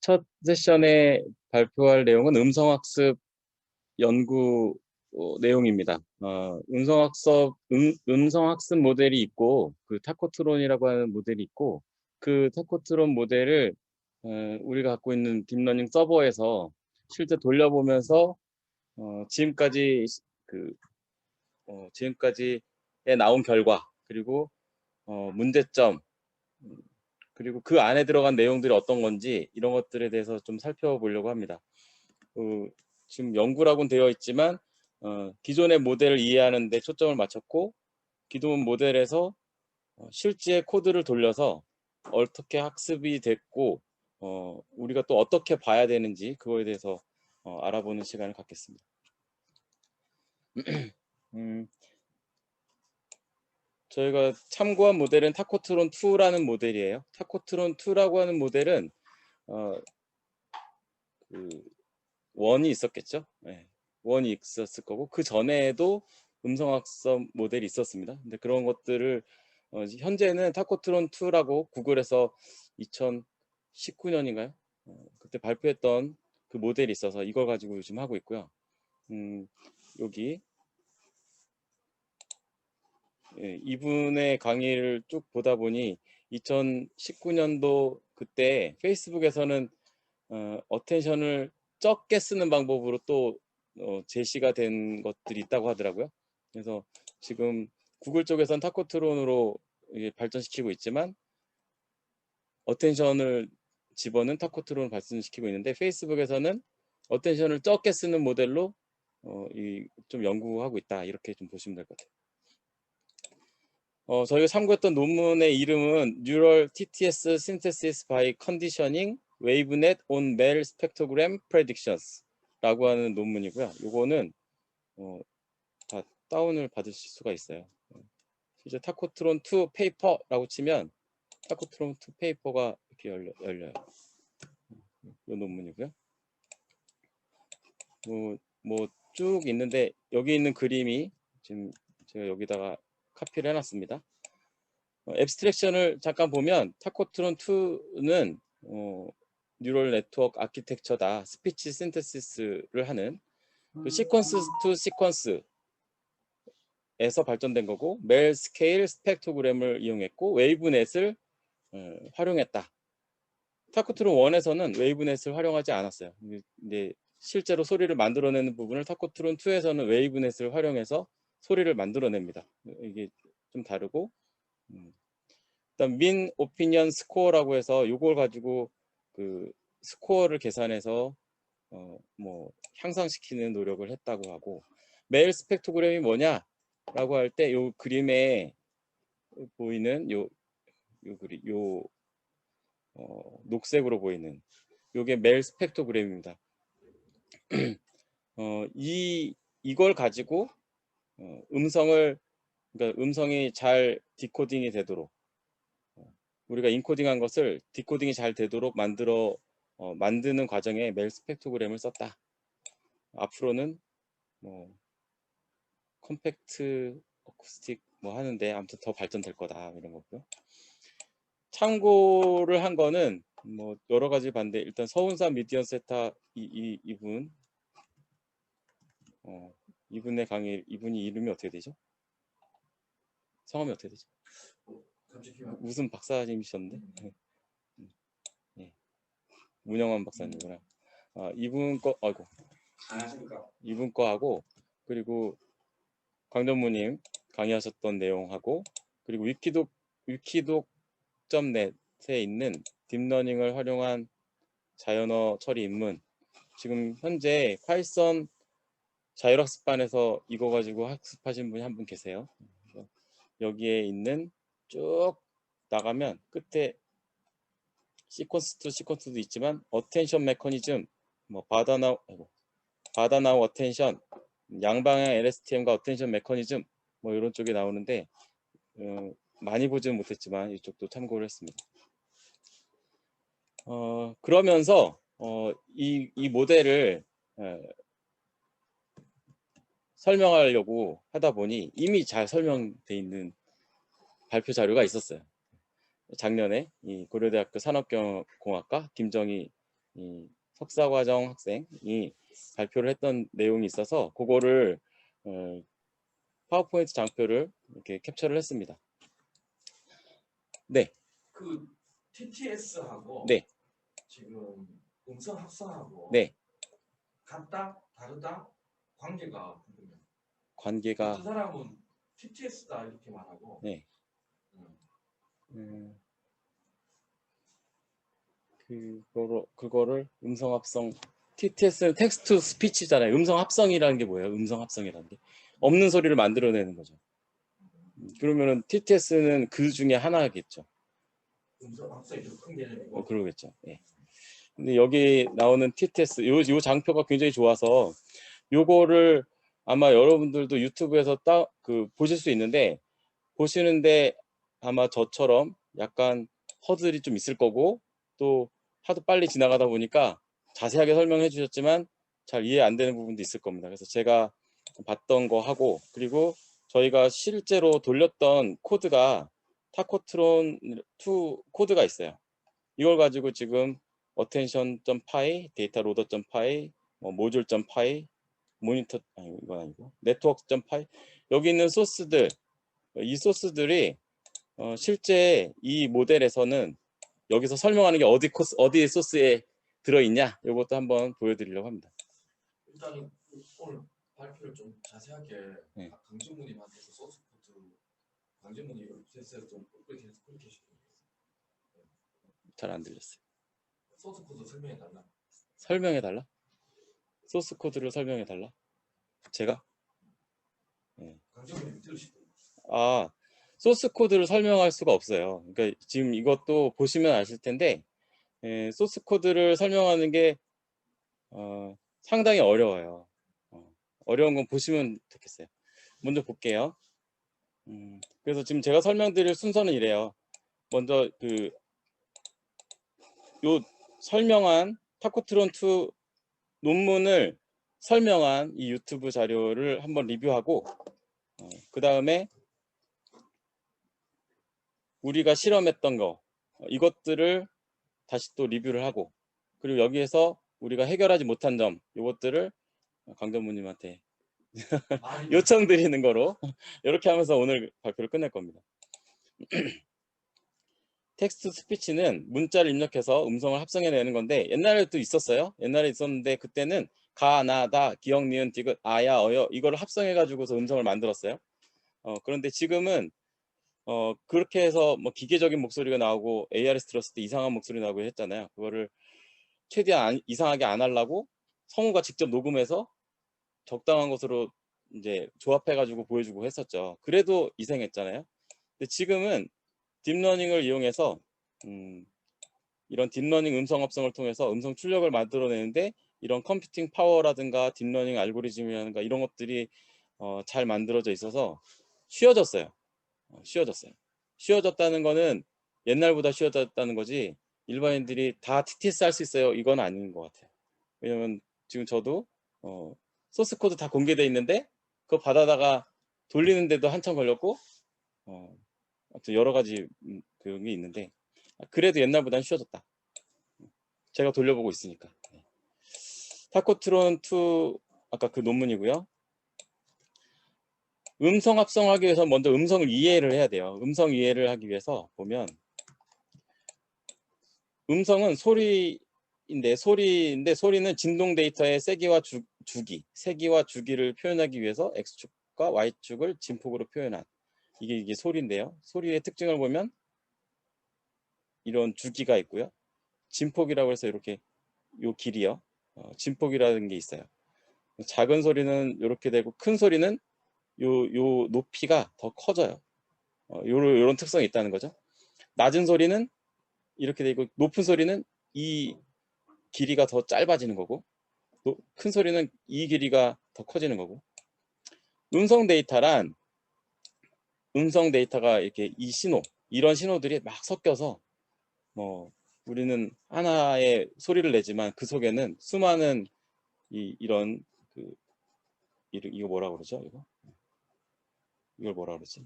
첫 세션에 발표할 내용은 음성학습 연구 내용입니다. 음성학습 모델이 있고 그 타코트론이라고 하는 모델이 있고 그 타코트론 모델을 우리가 갖고 있는 딥러닝 서버에서 실제 돌려보면서 지금까지 지금까지에 나온 결과 그리고 문제점 그리고 그 안에 들어간 내용들이 어떤 건지 이런 것들에 대해서 좀 살펴보려고 합니다. 지금 연구라고는 되어 있지만 기존의 모델을 이해하는 데 초점을 맞췄고 기존 모델에서 실제 코드를 돌려서 어떻게 학습이 됐고 우리가 또 어떻게 봐야 되는지 그거에 대해서 알아보는 시간을 갖겠습니다. 저희가 참고한 모델은 타코트론 2라는 모델이에요. 타코트론 2라고 하는 모델은 그 원이 있었겠죠. 네, 원이 있었을 거고 그 전에도 음성학습 모델이 있었습니다. 근데 그런 것들을 현재는 타코트론 2라고 구글에서 2019년인가요? 그때 발표했던 그 모델이 있어서 이걸 가지고 요즘 하고 있고요. 여기 이분의 강의를 쭉 보다 보니 2019년도 그때 페이스북에서는 어텐션을 적게 쓰는 방법으로 또 제시가 된 것들이 있다고 하더라고요. 그래서 지금 구글 쪽에서는 타코트론으로 발전시키고 있지만 어텐션을 집어넣은 타코트론을 발전시키고 있는데 페이스북에서는 어텐션을 적게 쓰는 모델로 좀 연구하고 있다 이렇게 좀 보시면 될 것 같아요. 저희가 참고했던 논문의 이름은 Neural TTS Synthesis by Conditioning WaveNet on Mel Spectrogram Predictions 라고 하는 논문이고요. 요거는 다 다운을 받으실 수가 있어요. 이제 타코트론 2 페이퍼라고 치면 타코트론 2 페이퍼가 이렇게 열려요. 이 논문이고요. 뭐 쭉 있는데 여기 있는 그림이 지금 제가 여기다가 카피를 해놨습니다. 앱스트랙션을 잠깐 보면 타코트론 2는 뉴럴 네트워크 아키텍처다. 스피치 신테시스를 하는 그 시퀀스 투 시퀀스에서 발전된 거고 멜 스케일 스펙트로그램을 이용했고 웨이브넷을 활용했다. 타코트론 1에서는 웨이브넷을 활용하지 않았어요. 근데 실제로 소리를 만들어내는 부분을 타코트론 2에서는 웨이브넷을 활용해서 소리를 만들어냅니다. 이게 좀 다르고 일단 민 오피니언 스코어라고 해서 이걸 가지고 그 스코어를 계산해서 뭐 향상시키는 노력을 했다고 하고 메일 스펙트로그램이 뭐냐라고 할 때 요 그림에 보이는 요 그림 녹색으로 보이는 요게 메일 스펙트로그램입니다. 이걸 가지고 그러니까 음성이 잘 디코딩이 되도록 우리가 인코딩한 것을 디코딩이 잘 되도록 만드는 과정에 멜 스펙트로그램을 썼다. 앞으로는 뭐 컴팩트 어쿠스틱 뭐 하는데 아무튼 더 발전될 거다 이런 거고요. 참고를 한 거는 뭐 여러 가지 봤는데 일단 서운산 미디언 세타 이분의 강의 이분이 이름이 어떻게 되죠? 성함이 어떻게 되죠? 무슨 박사님이셨는데? 네. 문영환 박사님이구나. 이분 거 아이고. 이분 거하고 그리고 강전무님 강의하셨던 내용하고 그리고 위키독.net에 있는 딥러닝을 활용한 자연어 처리 입문 지금 현재 파이썬 자율학습반에서 이거 가지고 학습하신 분이 한 분 계세요. 여기에 있는 쭉 나가면 끝에 시퀀스 투 시퀀스도 있지만 어텐션 메커니즘 뭐 바다나우 어텐션 양방향 LSTM과 어텐션 메커니즘 뭐 이런 쪽이 나오는데 많이 보지는 못했지만 이쪽도 참고를 했습니다. 그러면서 이 모델을 설명하려고 하다 보니 이미 잘 설명돼 있는 발표 자료가 있었어요. 작년에 이 고려대학교 산업경영공학과 김정희 이 석사과정 학생이 발표를 했던 내용이 있어서 그거를 파워포인트 장표를 이렇게 캡처를 했습니다. 네. 그 TTS하고 네. 지금 음성 합성하고 네. 같다 다르다 관계가 궁금해요. 관계가 어떤 사람은 TTS다 이렇게 말하고. 네. 그거를 음성 합성 TTS는 텍스트 투 스피치잖아요. 음성 합성이라는 게 뭐예요? 음성 합성이라는 게 없는 소리를 만들어내는 거죠. 그러면은 TTS는 그 중에 하나겠죠. 음성 합성이 좀 큰 개념이고. 그러겠죠. 예. 근데 여기 나오는 TTS 요 장표가 굉장히 좋아서 요거를 아마 여러분들도 유튜브에서 보실 수 있는데 보시는데 아마 저처럼 약간 허들이 좀 있을 거고 또 하도 빨리 지나가다 보니까 자세하게 설명해 주셨지만 잘 이해 안 되는 부분도 있을 겁니다. 그래서 제가 봤던 거 하고 그리고 저희가 실제로 돌렸던 코드가 타코트론 2 코드가 있어요. 이걸 가지고 지금 attention.py, dataloader.py, module.py, 모니터 이건 아니고 network.py 여기 있는 소스들 이 소스들이 실제 이 모델에서는 여기서 설명하는 게 어디 소스에 들어있냐 이것도 한번 보여드리려고 합니다. 일단은 오늘 발표를 좀 자세하게 네. 강진무님한테서 소스 코드 강진무님 센스에서 좀 그렇게 잘 안 들렸어요. 소스 코드 설명해 달라. 설명해 달라? 소스 코드를 설명해 달라? 제가? 네. 강진무님 들으시고. 소스 코드를 설명할 수가 없어요. 그러니까 지금 이것도 보시면 아실 텐데 소스 코드를 설명하는 게 상당히 어려워요. 어려운 건 보시면 좋겠어요. 먼저 볼게요. 그래서 지금 제가 설명드릴 순서는 이래요. 먼저 요 설명한 타코트론2 논문을 설명한 이 유튜브 자료를 한번 리뷰하고 그 다음에 우리가 실험했던 거 이것들을 다시 또 리뷰를 하고 그리고 여기에서 우리가 해결하지 못한 점 이것들을 강 전무님한테 요청드리는 거로 이렇게 하면서 오늘 발표를 끝낼 겁니다. 텍스트 스피치는 문자를 입력해서 음성을 합성해내는 건데 옛날에도 있었어요. 옛날에 있었는데 그때는 가, 나, 다, 기역, 니은, 디귿, 아야, 어여 이거를 합성해가지고서 음성을 만들었어요. 그런데 지금은 그렇게 해서 뭐 기계적인 목소리가 나오고 ARS 들었을 때 이상한 목소리 나오고 했잖아요. 그거를 최대한 이상하게 안 하려고 성우가 직접 녹음해서 적당한 것으로 이제 조합해가지고 보여주고 했었죠. 그래도 이상했잖아요. 근데 지금은 딥러닝을 이용해서 이런 딥러닝 음성 합성을 통해서 음성 출력을 만들어내는데 이런 컴퓨팅 파워라든가 딥러닝 알고리즘이라든가 이런 것들이 잘 만들어져 있어서 쉬워졌어요. 쉬워졌다는 거는 옛날보다 쉬워졌다는 거지 일반인들이 다 TTS 할 수 있어요 이건 아닌 것 같아요. 왜냐면 지금 저도 소스 코드 다 공개돼 있는데 그거 받아다가 돌리는데도 한참 걸렸고 아무튼 여러 가지 그런 게 있는데 그래도 옛날보다는 쉬워졌다. 제가 돌려보고 있으니까. 타코트론 2 아까 그 논문이고요. 음성 합성하기 위해서 먼저 음성을 이해를 해야 돼요. 음성 이해를 하기 위해서 보면 음성은 소리인데 소리는 진동 데이터의 세기와 주기를 표현하기 위해서 X축과 Y축을 진폭으로 표현한 이게 소리인데요. 소리의 특징을 보면 이런 주기가 있고요. 진폭이라고 해서 이렇게 요 길이요. 진폭이라는 게 있어요. 작은 소리는 이렇게 되고 큰 소리는 요 높이가 더 커져요. 요런 특성이 있다는 거죠. 낮은 소리는 이렇게 되고 높은 소리는 이 길이가 더 짧아지는 거고 큰 소리는 이 길이가 더 커지는 거고 음성 데이터가 이렇게 이런 신호들이 막 섞여서 뭐 우리는 하나의 소리를 내지만 그 속에는 수많은 이런 이거 뭐라 그러죠? 이걸 뭐라 그러지?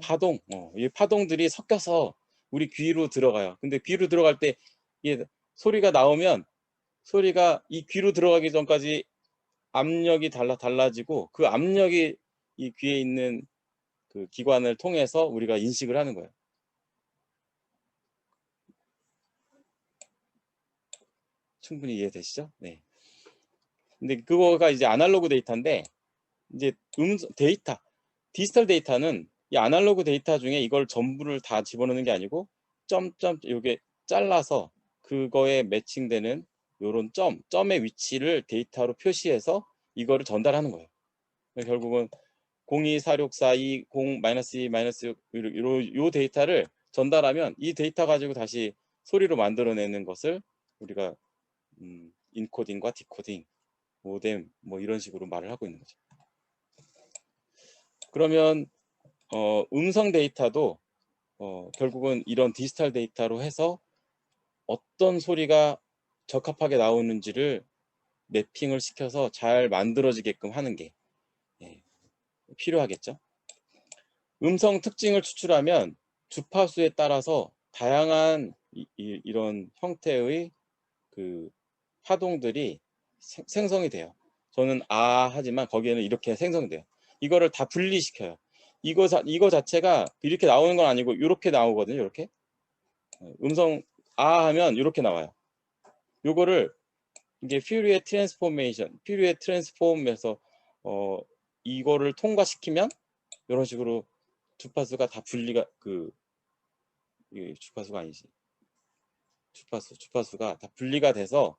파동. 이 파동들이 섞여서 우리 귀로 들어가요. 근데 귀로 들어갈 때 이게 소리가 나오면 소리가 이 귀로 들어가기 전까지 압력이 달라지고 그 압력이 이 귀에 있는 그 기관을 통해서 우리가 인식을 하는 거예요. 충분히 이해되시죠? 네. 근데 그거가 이제 아날로그 데이터인데, 이제 데이터, 디지털 데이터는 이 아날로그 데이터 중에 이걸 전부를 다 집어넣는 게 아니고 점점 요게 잘라서 그거에 매칭되는 요런 점의 위치를 데이터로 표시해서 이거를 전달하는 거예요. 결국은 024642 0-2 요 데이터를 전달하면 이 데이터 가지고 다시 소리로 만들어내는 것을 우리가 인코딩과 디코딩, 모뎀 뭐 이런 식으로 말을 하고 있는 거죠. 그러면 음성 데이터도 결국은 이런 디지털 데이터로 해서 어떤 소리가 적합하게 나오는지를 매핑을 시켜서 잘 만들어지게끔 하는 게 필요하겠죠. 음성 특징을 추출하면 주파수에 따라서 다양한 이런 형태의 그 파동들이 생성이 돼요. 저는 하지만 거기에는 이렇게 생성이 돼요. 이거를 다 분리시켜요. 이거 자체가 이렇게 나오는 건 아니고 이렇게 나오거든요. 이렇게 음성 하면 이렇게 나와요. 요거를 이게 퓨리에 트랜스폼에서 이거를 통과시키면 이런 식으로 주파수가 다 분리가 주파수가 아니지. 주파수가 다 분리가 돼서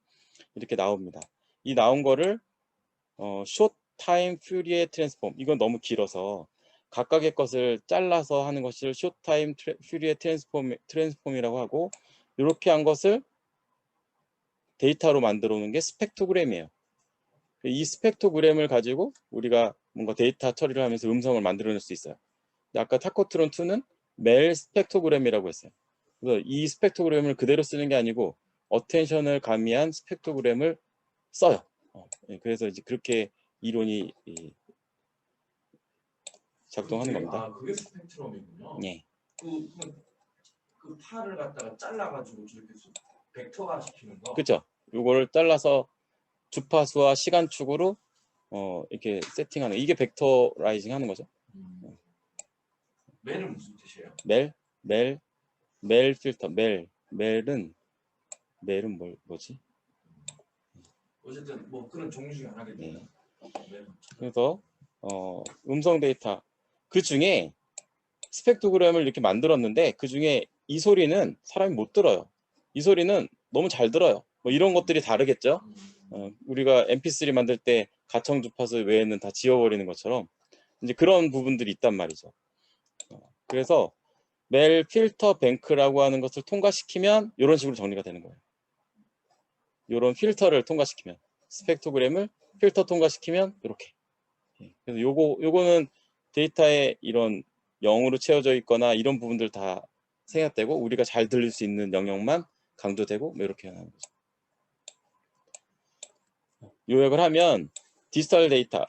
이렇게 나옵니다. 이 나온 거를 short time Fourier transform, 이건 너무 길어서 각각의 것을 잘라서 하는 것을 short time Fourier transform이라고 하고, 이렇게 한 것을 데이터로 만들어 놓은 게 스펙트로그램이에요. 이 스펙트로그램을 가지고 우리가 뭔가 데이터 처리를 하면서 음성을 만들어낼 수 있어요. 아까 타코트론 2는 멜 스펙트로그램이라고 했어요. 그래서 이 스펙트로그램을 그대로 쓰는 게 아니고 어텐션을 가미한 스펙트로그램을 써요. 그래서 이제 그렇게 이론이 작동하는 겁니다. 그게 스펙트럼이군요. 예. 그 팔을 갖다가 잘라가지고 저렇게 벡터화 시키는 거. 그렇죠. 요거를 잘라서 주파수와 시간축으로 이렇게 세팅하는, 이게 벡터라이징 하는 거죠. 멜은 무슨 뜻이에요? 멜 필터. 멜은 뭐지? 어쨌든 뭐 그런 종류 중에 하나겠네요. 네. 그래서 음성 데이터 그 중에 스펙트로그램을 이렇게 만들었는데 그 중에 이 소리는 사람이 못 들어요. 이 소리는 너무 잘 들어요. 뭐 이런 것들이 다르겠죠. 우리가 mp3 만들 때 가청 주파수 외에는 다 지워버리는 것처럼 이제 그런 부분들이 있단 말이죠. 그래서 멜 필터 뱅크라고 하는 것을 통과시키면 이런 식으로 정리가 되는 거예요. 이런 필터를 통과시키면, 스펙트로그램을 필터 통과시키면 이렇게. 그래서 요거는 데이터에 이런 0으로 채워져 있거나 이런 부분들 다 생략되고 우리가 잘 들릴 수 있는 영역만 강조되고 뭐 이렇게 하는 거죠. 요약을 하면 디지털 데이터,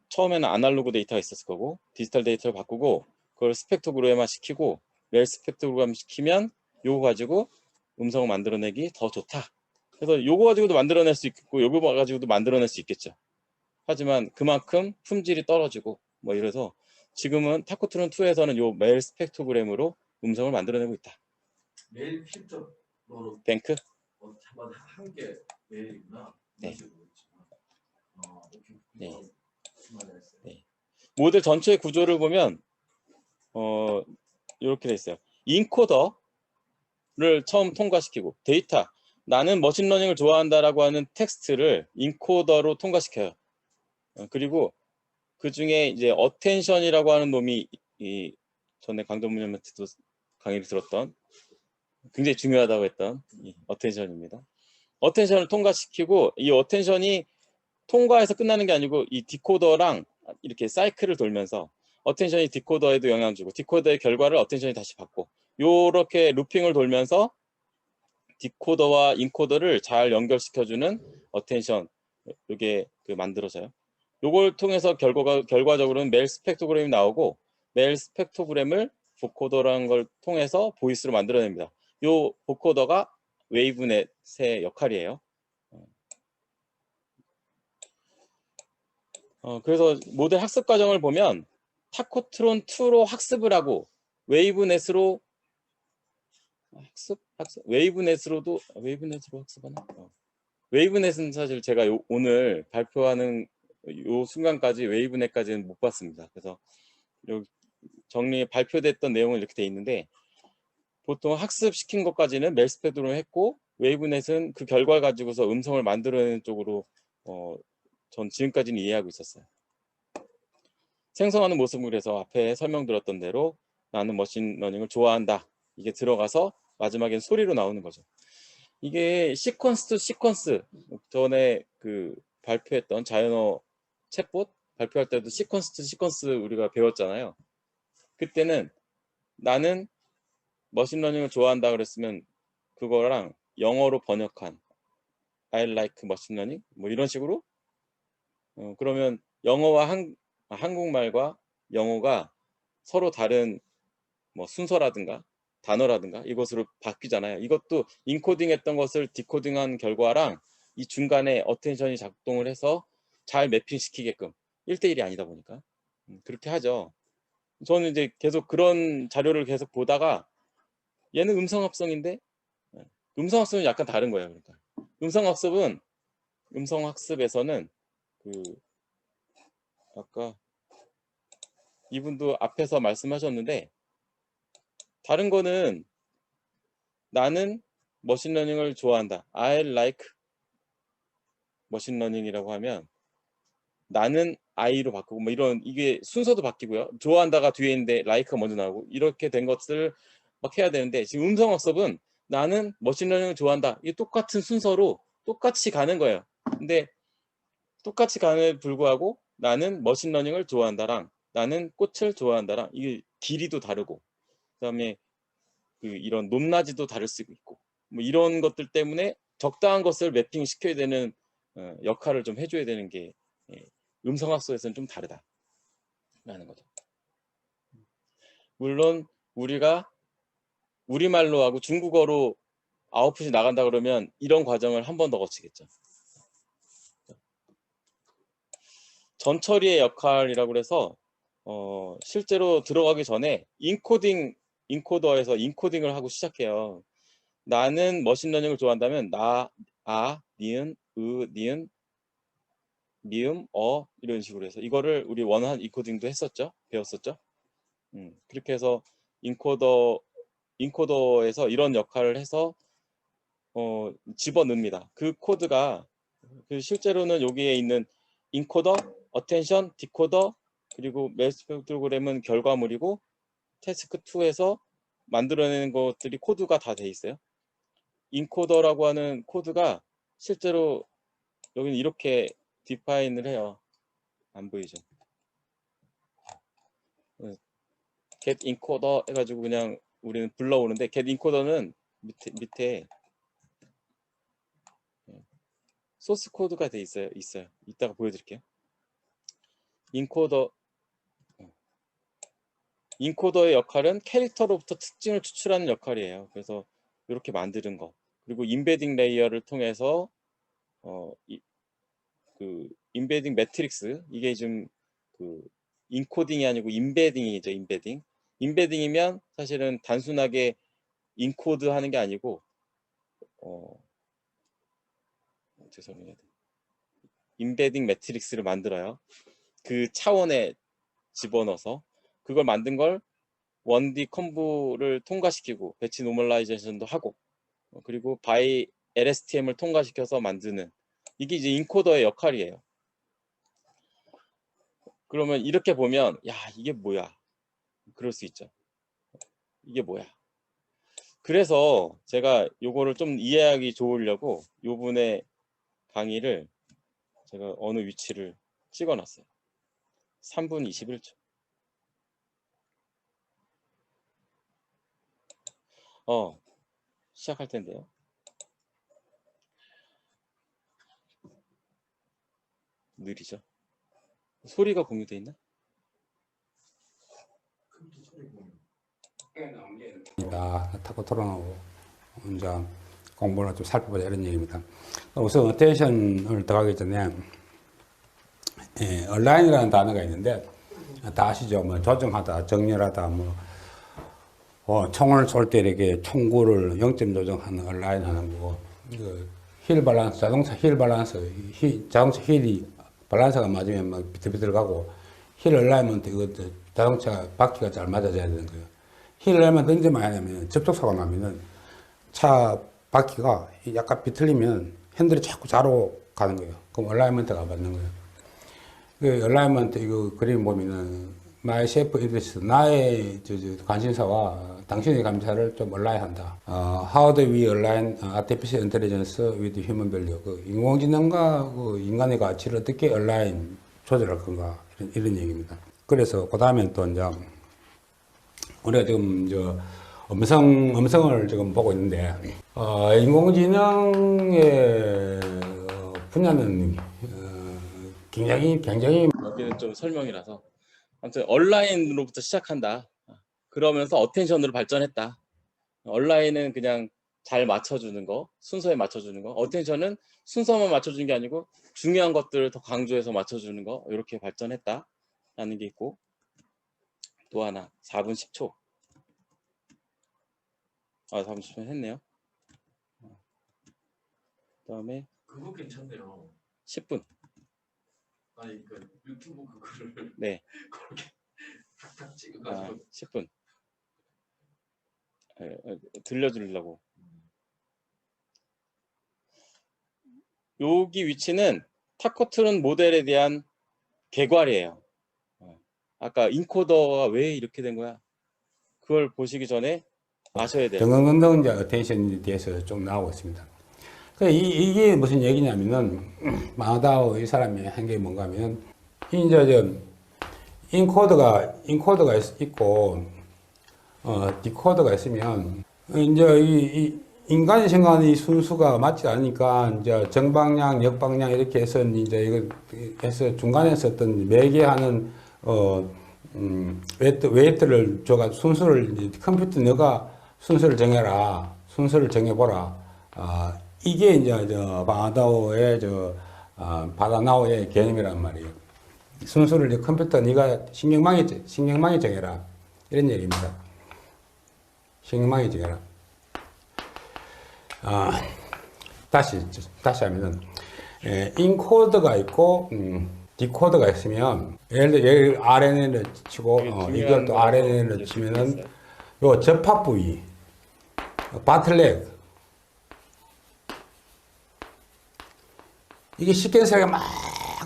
처음에는 아날로그 데이터가 있었을 거고 디지털 데이터를 바꾸고 그걸 스펙트로그램화 시키고 멜 스펙트로그램 시키면 요거 가지고 음성을 만들어내기 더 좋다. 그래서 요거 가지고도 만들어낼 수 있고 요거 가지고도 만들어낼 수 있겠죠. 하지만 그만큼 품질이 떨어지고 뭐 이래서 지금은 타코트론 2에서는 요 멜 스펙트로그램으로 음성을 만들어내고 있다. 멜 필터로 뱅크? 한번 한개 멜이구나. 네. 네. 네. 모델 전체 구조를 보면 이렇게 돼 있어요. 인코더를 처음 통과시키고 데이터, 나는 머신러닝을 좋아한다라고 하는 텍스트를 인코더로 통과시켜요. 그리고 그 중에 이제 어텐션이라고 하는 놈이 전에 강동문님한테도 강의를 들었던 굉장히 중요하다고 했던 어텐션입니다. 어텐션을 통과시키고 이 어텐션이 통과해서 끝나는 게 아니고 이 디코더랑 이렇게 사이클을 돌면서 어텐션이 디코더에도 영향을 주고 디코더의 결과를 어텐션이 다시 받고 요렇게 루핑을 돌면서 디코더와 인코더를 잘 연결시켜주는 어텐션, 이게 만들어져요. 요걸 통해서 결과적으로는 멜 스펙트로그램이 나오고 멜 스펙트로그램을 보코더라는 걸 통해서 보이스로 만들어냅니다. 요 보코더가 웨이브넷의 역할이에요. 그래서 모델 학습 과정을 보면 타코트론 2로 학습을 하고 웨이브넷으로 웨이브넷으로 학습하나? 웨이브넷은 사실 제가 오늘 발표하는 요 순간까지 웨이브넷까지는 못 봤습니다. 그래서 발표됐던 내용은 이렇게 돼 있는데 보통 학습시킨 것까지는 멜스패드로 했고 웨이브넷은 그 결과를 가지고서 음성을 만들어내는 쪽으로 전 지금까지는 이해하고 있었어요. 생성하는 모습을 그래서 앞에 설명드렸던 대로 나는 머신러닝을 좋아한다. 이게 들어가서 마지막엔 소리로 나오는 거죠. 이게 시퀀스 투 시퀀스 전에 그 발표했던 자연어 챗봇 발표할 때도 시퀀스 투 시퀀스 우리가 배웠잖아요. 그때는 나는 머신러닝을 좋아한다 그랬으면 그거랑 영어로 번역한 I like machine learning 뭐 이런 식으로 그러면 영어와 한국말과 영어가 서로 다른 뭐 순서라든가 단어라든가 이것으로 바뀌잖아요. 이것도 인코딩 했던 것을 디코딩한 결과랑 이 중간에 어텐션이 작동을 해서 잘 매핑시키게끔 1대1이 아니다 보니까 그렇게 하죠. 저는 이제 계속 그런 자료를 계속 보다가 얘는 음성합성인데 음성학습은 약간 다른 거예요. 그러니까 음성학습에서는 그 아까 이분도 앞에서 말씀하셨는데 다른 거는 나는 머신러닝을 좋아한다. I like 머신러닝이라고 하면 나는 I로 바꾸고 뭐 이런 이게 순서도 바뀌고요. 좋아한다가 뒤에 있는데 like가 먼저 나오고 이렇게 된 것을 막 해야 되는데 지금 음성학습은 나는 머신러닝을 좋아한다. 이게 똑같은 순서로 똑같이 가는 거예요. 근데 똑같이 가는 불구하고 나는 머신러닝을 좋아한다랑 나는 꽃을 좋아한다랑 이게 길이도 다르고 그다음에 이런 높낮이도 다를 수 있고 뭐 이런 것들 때문에 적당한 것을 매핑 시켜야 되는 역할을 좀 해줘야 되는 게 음성학습에서는 좀 다르다라는 거죠. 물론 우리가 우리말로 하고 중국어로 아웃풋이 나간다 그러면 이런 과정을 한 번 더 거치겠죠. 전처리의 역할이라고 그래서 실제로 들어가기 전에 인코더에서 인코딩을 하고 시작해요. 나는 머신러닝을 좋아한다면 니은, 니은, 미음, 이런 식으로 해서 이거를 우리 원한 인코딩도 배웠었죠. 그렇게 해서 인코더에서 이런 역할을 해서 집어넣습니다. 그 코드가 실제로는 여기에 있는 인코더, 어텐션, 디코더 그리고 멜스펙트로그램은 결과물이고 태스크2에서 만들어내는 것들이 코드가 다 돼 있어요. 인코더라고 하는 코드가 실제로 여기는 이렇게 디파인을 해요. 안 보이죠? get encoder 해가지고 그냥 우리는 불러오는데 get encoder는 밑에 소스 코드가 돼 있어요. 이따가 보여드릴게요. 인코더의 역할은 캐릭터로부터 특징을 추출하는 역할이에요. 그래서 이렇게 만드는 거. 그리고 인베딩 레이어를 통해서 그 인베딩 매트릭스 이게 좀 인코딩이 아니고 인베딩이죠. 인베딩이면 사실은 단순하게 인코드 하는 게 아니고 죄송해요. 인베딩 매트릭스를 만들어요. 그 차원에 집어넣어서 그걸 만든 걸 1D 컴브를 통과시키고 배치 노멀라이제이션도 하고 그리고 바이 LSTM을 통과시켜서 만드는 이게 이제 인코더의 역할이에요. 그러면 이렇게 보면 야 이게 뭐야 그럴 수 있죠. 이게 뭐야. 그래서 제가 요거를 좀 이해하기 좋으려고 요분의 강의를 제가 어느 위치를 찍어놨어요. 3분 21초. 시작할 텐데요. 느리죠. 소리가 공유돼 있나? 타고 토론하고 이제 공부를 좀 살펴보자 이런 얘기입니다. 우선 어텐션을 더하기 전에 예, 얼라인이라는 단어가 있는데 다 아시죠? 뭐 조정하다, 정렬하다, 총을 쏠 때 이렇게 총구를 0점 조정하는 얼라인 하는 거고, 힐 밸런스, 자동차 힐 밸런스, 자동차 힐이 밸런스가 맞으면 막 비틀비틀 가고, 힐 얼라인먼트 이것도 자동차 바퀴가 잘 맞아져야 되는 거예요. 힐 얼라인먼트 언제 많이 하냐면 접촉사고 나면은 차 바퀴가 약간 비틀리면 핸들이 자꾸 좌로 가는 거예요. 그럼 얼라인먼트가 맞는 거예요. 그 얼라인먼트 이거 그림 보면은 My Self Interest, 나의 관심사와 당신의 감사를 좀 얼라인한다. How do we align artificial intelligence with human value? 그 인공지능과 그 인간의 가치를 어떻게 얼라인 조절할 건가 이런 얘기입니다. 그래서 그 다음에 또 이제 우리가 지금 음성을 지금 보고 있는데 인공지능의 분야는 굉장히 여기는 좀 설명이라서 아무튼 얼라인으로부터 시작한다. 그러면서 어텐션으로 발전했다. 얼라인은 그냥 잘 맞춰주는 거, 순서에 맞춰주는 거. 어텐션은 순서만 맞춰주는 게 아니고 중요한 것들을 더 강조해서 맞춰주는 거. 이렇게 발전했다라는 게 있고, 또 하나 4분 10초. 4분 10초 했네요. 그다음에 그거 괜찮네요. 10분. 아니 그 유튜브 그거를 네. 그렇게 탁탁 찍어가지고 10분. 들려주려고. 여기 위치는 타코트론 모델에 대한 개괄이에요. 아까 인코더가 왜 이렇게 된 거야? 그걸 보시기 전에 아셔야 돼요. 정근건동자 어텐션에 대해서 좀 나오고 있습니다. 이게 무슨 얘기냐면은 마다오 이 사람이 한 게 뭔가 하면 이제 인코더가 있고 디코더가 있으면 이제 이 인간이 생각하는 이 순수가 맞지 않으니까 이제 정방향, 역방향 이렇게 해서 이제 이거 해서 중간에서 어떤 매개하는 웨이트를 줘가 순서를 컴퓨터 너가 순서를 정해라, 순서를 정해보라. 이게 이제 바다나오의 개념이란 말이에요. 순서를 이제 컴퓨터 네가 신경망이 정해라 이런 얘기입니다. 신경망이 정해라. 다시 하면은 인코더가 있고 디코더가 있으면 예를 들어 RNA를 치고 이걸 또 RNA를 치면은 요 접합 부위 바틀렉 이게 시퀀스가 막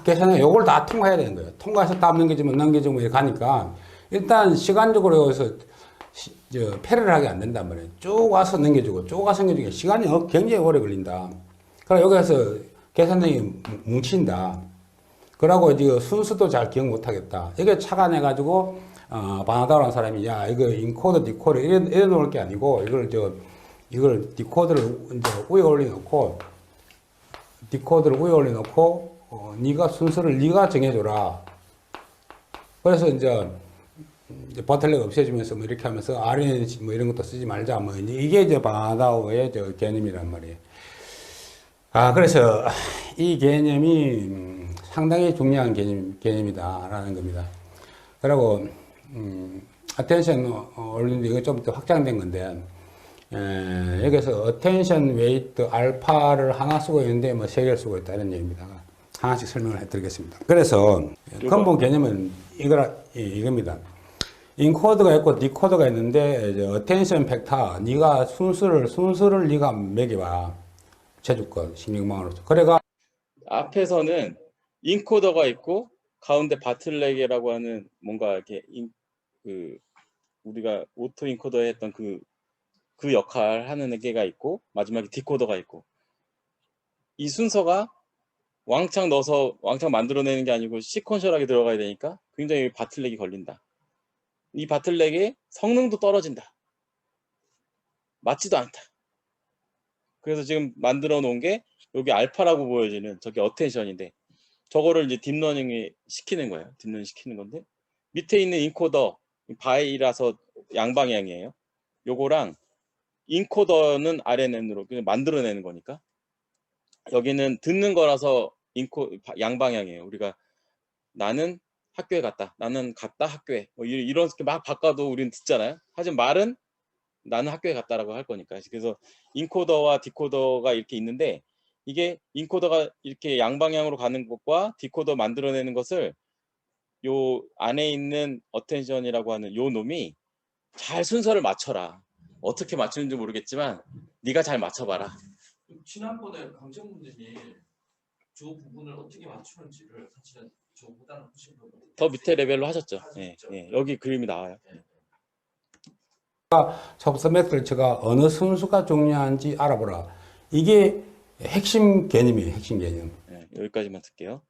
계산해 요걸 다 통과해야 되는 거예요. 통과해서 딱 넘겨주면 이렇게 가니까 일단 시간적으로 여기서 패러를 하게 안 된단 말이에요. 쭉 와서 넘겨주고 쭉 와서 넘겨주고 시간이 굉장히 오래 걸린다. 그럼 여기서 계산량이 뭉친다. 그러고 이제 순서도 잘 기억 못 하겠다. 이게 착안해가지고 바나다라는 사람이 야 이거 인코더 디코더 이래 놓을 게 아니고 이걸 디코더를 이제 위에 올려놓고 디코더를 위에 올려놓고 네가 순서를 네가 정해줘라. 그래서 이제 버틀렉 없애주면서 뭐 이렇게 하면서 RNA 뭐 이런 것도 쓰지 말자. 뭐 이게 이제 바나다오의 개념이란 말이에요. 그래서 이 개념이 상당히 중요한 개념이다라는 겁니다. 그리고 attention 올린데 이거 좀 더 확장된 건데 여기서 attention weight 알파를 하나 쓰고 있는데 뭐 3개를 쓰고 있다 이런 얘기입니다. 하나씩 설명을 해드리겠습니다. 그래서 근본 개념은 이겁니다. 인코더가 있고 디코더가 있는데 이제 attention 팩터 네가 순서를 네가 매겨봐. 제주권 신경망으로서. 그래가 앞에서는 인코더가 있고 가운데 바틀렉이라고 하는 뭔가 이렇게 우리가 오토 인코더에 했던 그 역할 하는 개가 있고 마지막에 디코더가 있고 이 순서가 왕창 넣어서 왕창 만들어내는 게 아니고 시퀀셜하게 들어가야 되니까 굉장히 바틀렉이 걸린다. 이 바틀렉의 성능도 떨어진다. 맞지도 않다. 그래서 지금 만들어 놓은 게 여기 알파라고 보여지는 저게 어텐션인데 저거를 이제 딥러닝이 시키는 거예요. 딥러닝 시키는 건데 밑에 있는 인코더 바이라서 양방향이에요. 요거랑 인코더는 RNN으로 그냥 만들어내는 거니까 여기는 듣는 거라서 양방향이에요. 우리가 나는 학교에 갔다. 나는 갔다 학교에. 뭐 이렇게 막 바꿔도 우리는 듣잖아요. 하지만 말은 나는 학교에 갔다라고 할 거니까. 그래서 인코더와 디코더가 이렇게 있는데 이게 인코더가 이렇게 양방향으로 가는 것과 디코더 만들어내는 것을 요 안에 있는 어텐션이라고 하는 요 놈이 잘 순서를 맞춰라. 어떻게 맞추는지 모르겠지만 네가 잘 맞춰봐라. 지난번에 강정문님이 저 부분을 어떻게 맞추는지를 사실은 저보다는 훨씬 더 밑에 레벨로 하셨죠. 예, 예. 여기 그림이 나와요. 속서 매트리스가 어느 순수가 중요한지 알아보라. 이게 핵심 개념이에요. 핵심 개념. 예, 여기까지만 듣게요.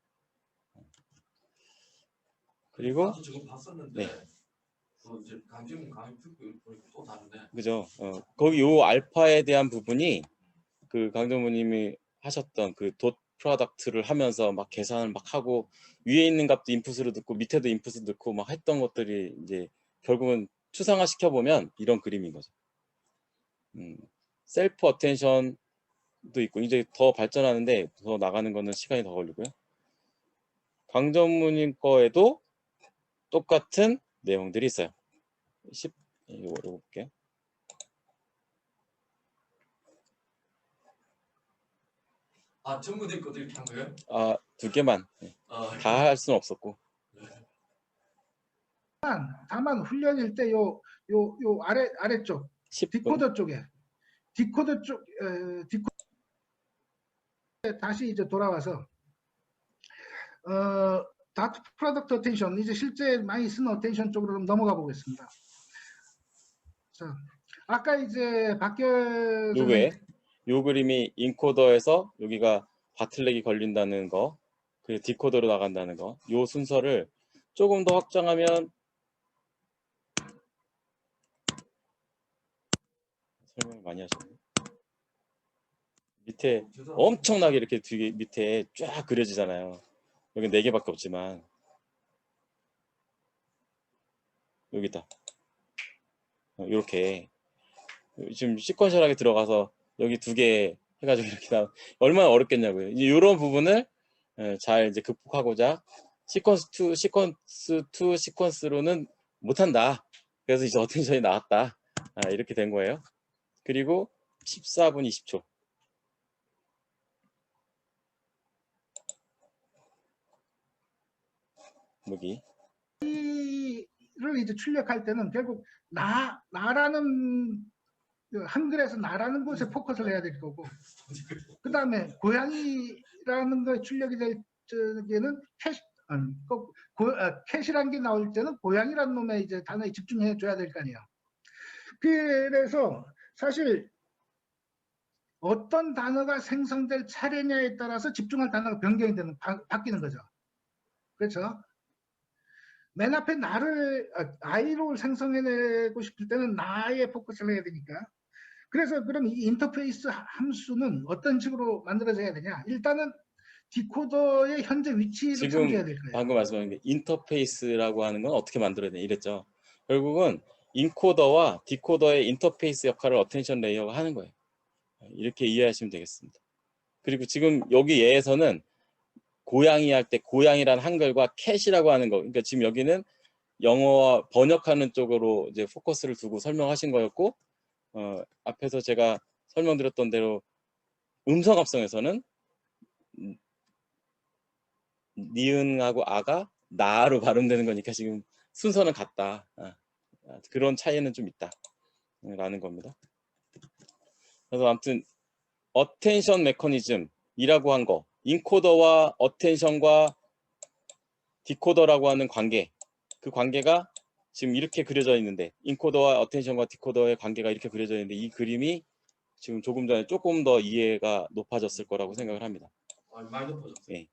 그리고 나도 지금 봤었는데 네. 또 이제 강정문 강의 듣고 보니까 또 다르네. 그죠? 거기 요 알파에 대한 부분이 그 강정무님이 하셨던 그 돛 프로덕트를 하면서 막 계산을 막 하고 위에 있는 값도 인풋으로 듣고 밑에도 인풋을 넣고 막 했던 것들이 이제 결국은 추상화 시켜보면 이런 그림인 거죠. 셀프 어텐션도 있고 이제 더 발전하는데 더 나가는 거는 시간이 더 걸리고요. 강정무님 거에도 똑같은 내용들이 있어요. 이거 볼게요. 아, 전문님 것도 이렇게 한 거예요? 아, 2개만. 다 할 수는 없었고. 다만 훈련일 때 요 아래쪽 10분. 디코더 쪽에 디코더 다시 이제 돌아와서 다트 프로덕트 어텐션 이제 실제 많이 쓰는 어텐션 쪽으로 좀 넘어가 보겠습니다. 자, 아까 이제 박결 요게 요 그림이 인코더에서 여기가 바틀렉이 걸린다는 거, 그리고 디코더로 나간다는 거, 요 순서를 조금 더 확장하면 설명을 많이 하셨네. 밑에 엄청나게 이렇게 뒤에 밑에 쫙 그려지잖아요. 여기 4개밖에 없지만 여기다 이렇게 지금 시퀀셜하게 들어가서 여기 2개 해가지고 이렇게 나 얼마나 어렵겠냐고요. 이런 부분을 잘 이제 극복하고자 시퀀스 2 시퀀스로는 못한다. 그래서 이제 어텐션이 나왔다. 이렇게 된 거예요. 그리고 14분 20초. 여기 를 이제 출력할 때는 결국 나라는 한글에서 나라는 곳에 포커스를 해야 될 거고, 그 다음에 고양이라는 거에 출력이 될 적에는 캣이라는 게 나올 때는 고양이라는 놈의 이제 단어에 집중해 줘야 될 거 아니에요. 그래서 사실 어떤 단어가 생성될 차례냐에 따라서 집중할 단어가 변경이 되는 바뀌는 거죠. 그렇죠? 맨 앞에 아이를 생성해내고 싶을 때는 나에 포커스를 해야 되니까. 그래서 그럼 이 인터페이스 함수는 어떤 식으로 만들어져야 되냐? 일단은 디코더의 현재 위치를 지금 참조해야 될 거예요. 방금 말씀하신 게 인터페이스라고 하는 건 어떻게 만들어야 되냐 이랬죠. 결국은 인코더와 디코더의 인터페이스 역할을 어텐션 레이어가 하는 거예요. 이렇게 이해하시면 되겠습니다. 그리고 지금 여기 예에서는 고양이 할 때 고양이란 한글과 캣이라고 하는 거, 그러니까 지금 여기는 영어와 번역하는 쪽으로 이제 포커스를 두고 설명하신 거였고, 앞에서 제가 설명드렸던 대로 음성 합성에서는 니은하고 아가 나로 발음되는 거니까 지금 순서는 같다. 그런 차이는 좀 있다 라는 겁니다. 그래서 아무튼 어텐션 메커니즘이라고 한 거, 인코더와 어텐션과 디코더라고 하는 관계, 그 관계가 지금 이렇게 그려져 있는데, 인코더와 어텐션과 디코더의 관계가 이렇게 그려져 있는데, 이 그림이 지금 조금 전에 조금 더 이해가 높아졌을 거라고 생각을 합니다. 많이 높아졌어요. 예.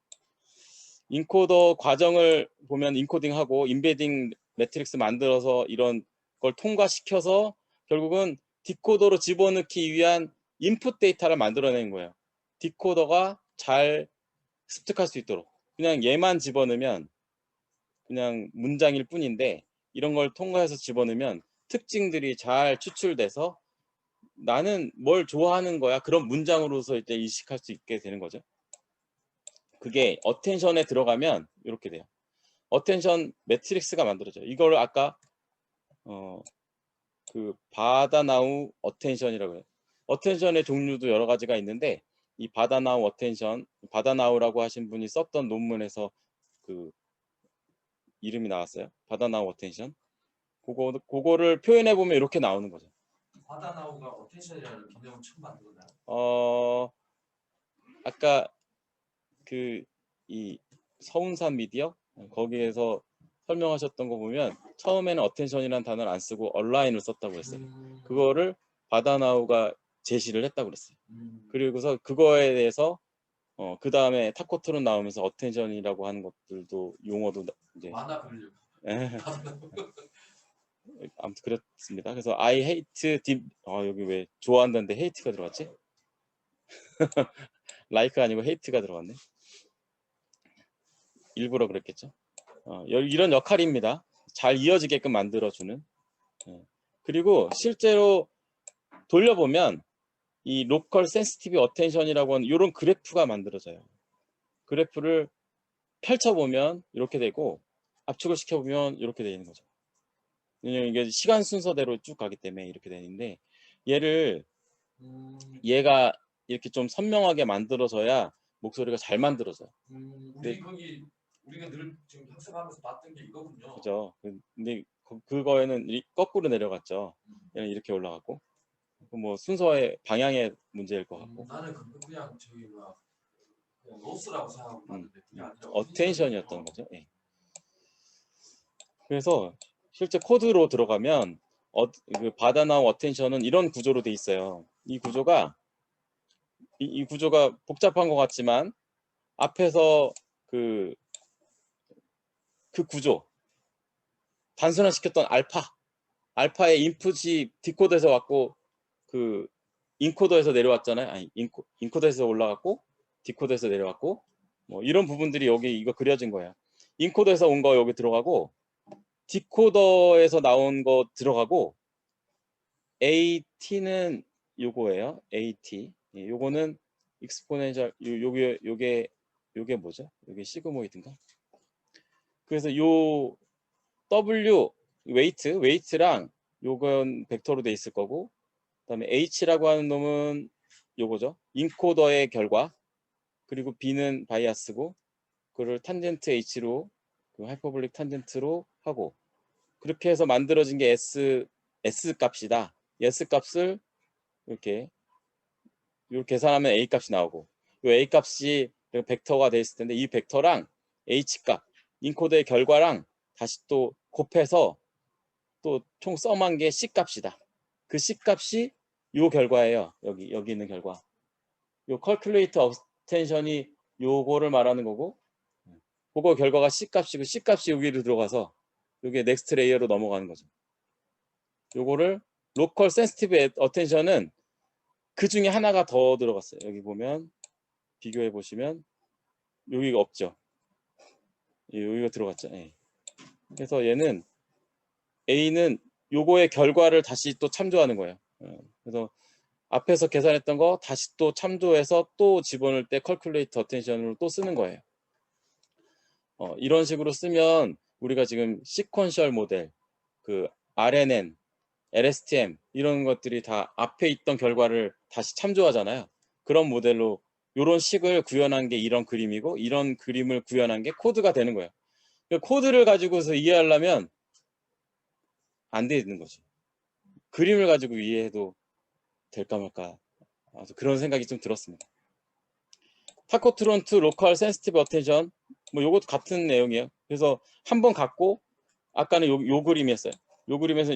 인코더 과정을 보면 인코딩하고 인베딩 매트릭스 만들어서 이런 걸 통과시켜서 결국은 디코더로 집어넣기 위한 인풋 데이터를 만들어낸 거예요. 디코더가 잘 습득할 수 있도록. 그냥 얘만 집어넣으면 그냥 문장일 뿐인데, 이런 걸 통과해서 집어넣으면 특징들이 잘 추출돼서 나는 뭘 좋아하는 거야, 그런 문장으로서 이제 인식할 수 있게 되는 거죠. 그게 어텐션에 들어가면 이렇게 돼요. 어텐션 매트릭스가 만들어져요. 이걸 아까 그 바다나우 어텐션이라고 해요. 어텐션의 종류도 여러 가지가 있는데 이 바다나우 어텐션, 바다나우라고 하신 분이 썼던 논문에서 그 이름이 나왔어요. 바다나우 어텐션. 그거를 표현해 보면 이렇게 나오는 거죠. 바다나우가 어텐션이라는 개념을 처음 만들었나요? 아까 그 이 서운산 미디어 거기에서 설명하셨던 거 보면 처음에는 어텐션이라는 단어를 안 쓰고 얼라인을 썼다고 했어요. 그거를 바다나우가 제시를 했다고 그랬어요. 그리고서 그거에 대해서 그 다음에 타코트론 나오면서 어텐션이라고 하는 것들도 용어도 이제 만화 그리려고. 아무튼 그렇습니다. 그래서 I hate deep 여기 왜 좋아한다는데 hate가 들어갔지? like가 아니고 hate가 들어갔네. 일부러 그랬겠죠. 이런 역할입니다. 잘 이어지게끔 만들어주는. 그리고 실제로 돌려보면 이 로컬 센시티브 어텐션이라고 하는 이런 그래프가 만들어져요. 그래프를 펼쳐보면 이렇게 되고 압축을 시켜보면 이렇게 되는 거죠. 왜냐면 이게 시간 순서대로 쭉 가기 때문에 이렇게 되는데 얘가 이렇게 좀 선명하게 만들어져야 목소리가 잘 만들어져요. 우리가 늘 지금 학습하면서 봤던 게 이거군요. 그죠. 근데 그거에는 거꾸로 내려갔죠. 얘는 이렇게 올라갔고 뭐 순서의 방향의 문제일 것 같고. 나는 그냥 저기 그냥 로스라고 생각하고 봤는데 그게 아니라 어텐션이었던 거죠. 예. 그래서 실제 코드로 들어가면 그 바다나우 어텐션은 이런 구조로 돼 있어요. 이 구조가 복잡한 것 같지만 앞에서 그 구조 단순화시켰던 알파의 인풋이 디코더에서 왔고 그 인코더에서 내려왔잖아요. 아니 인코더에서 올라갔고 디코더에서 내려왔고 뭐 이런 부분들이 여기 이거 그려진 거예요. 인코더에서 온 거 여기 들어가고 디코더에서 나온 거 들어가고 AT는 요거예요. AT. 요거는 익스포넨셜 요게 뭐죠? 요게 시그모이드인가? 그래서 요 W 웨이트랑 요건 벡터로 돼 있을 거고 그다음에 H라고 하는 놈은 요거죠. 인코더의 결과. 그리고 B는 바이아스고 그를 탄젠트 H로 그 하이퍼볼릭 탄젠트로 하고 그렇게 해서 만들어진 게 S 값이다. S 값을 이렇게 계산하면 A 값이 나오고 이 A 값이 벡터가 돼 있을 텐데 이 벡터랑 H 값 인코더의 결과랑 다시 또 곱해서 또 총 썸한 게 C 값이다. 그 C 값이 요 결과예요. 여기 있는 결과. 요 컬큘레이터 어텐션이 요거를 말하는 거고 그거 결과가 C 값이고 C 값이 여기로 들어가서 요게 넥스트 레이어로 넘어가는 거죠. 요거를 로컬 센시티브 어텐션은 그 중에 하나가 더 들어갔어요. 여기 보면 비교해 보시면 여기가 없죠. 여기가 들어갔죠. 예. 그래서 얘는 A는 요거의 결과를 다시 또 참조하는 거예요. 그래서 앞에서 계산했던 거 다시 또 참조해서 또 집어넣을 때 컬큘레이터 어텐션으로 또 쓰는 거예요. 이런 식으로 쓰면 우리가 지금 시퀀셜 모델, 그 RNN, LSTM 이런 것들이 다 앞에 있던 결과를 다시 참조하잖아요. 그런 모델로 이런 식을 구현한 게 이런 그림이고 이런 그림을 구현한 게 코드가 되는 거예요. 코드를 가지고서 이해하려면 안 되는 거죠. 그림을 가지고 이해해도 될까 말까 그런 생각이 좀 들었습니다. 타코트론 2 로컬 센시티브 어텐션 뭐 요것도 같은 내용이에요. 그래서 한번 갖고 아까는 요 그림이었어요. 요 그림에서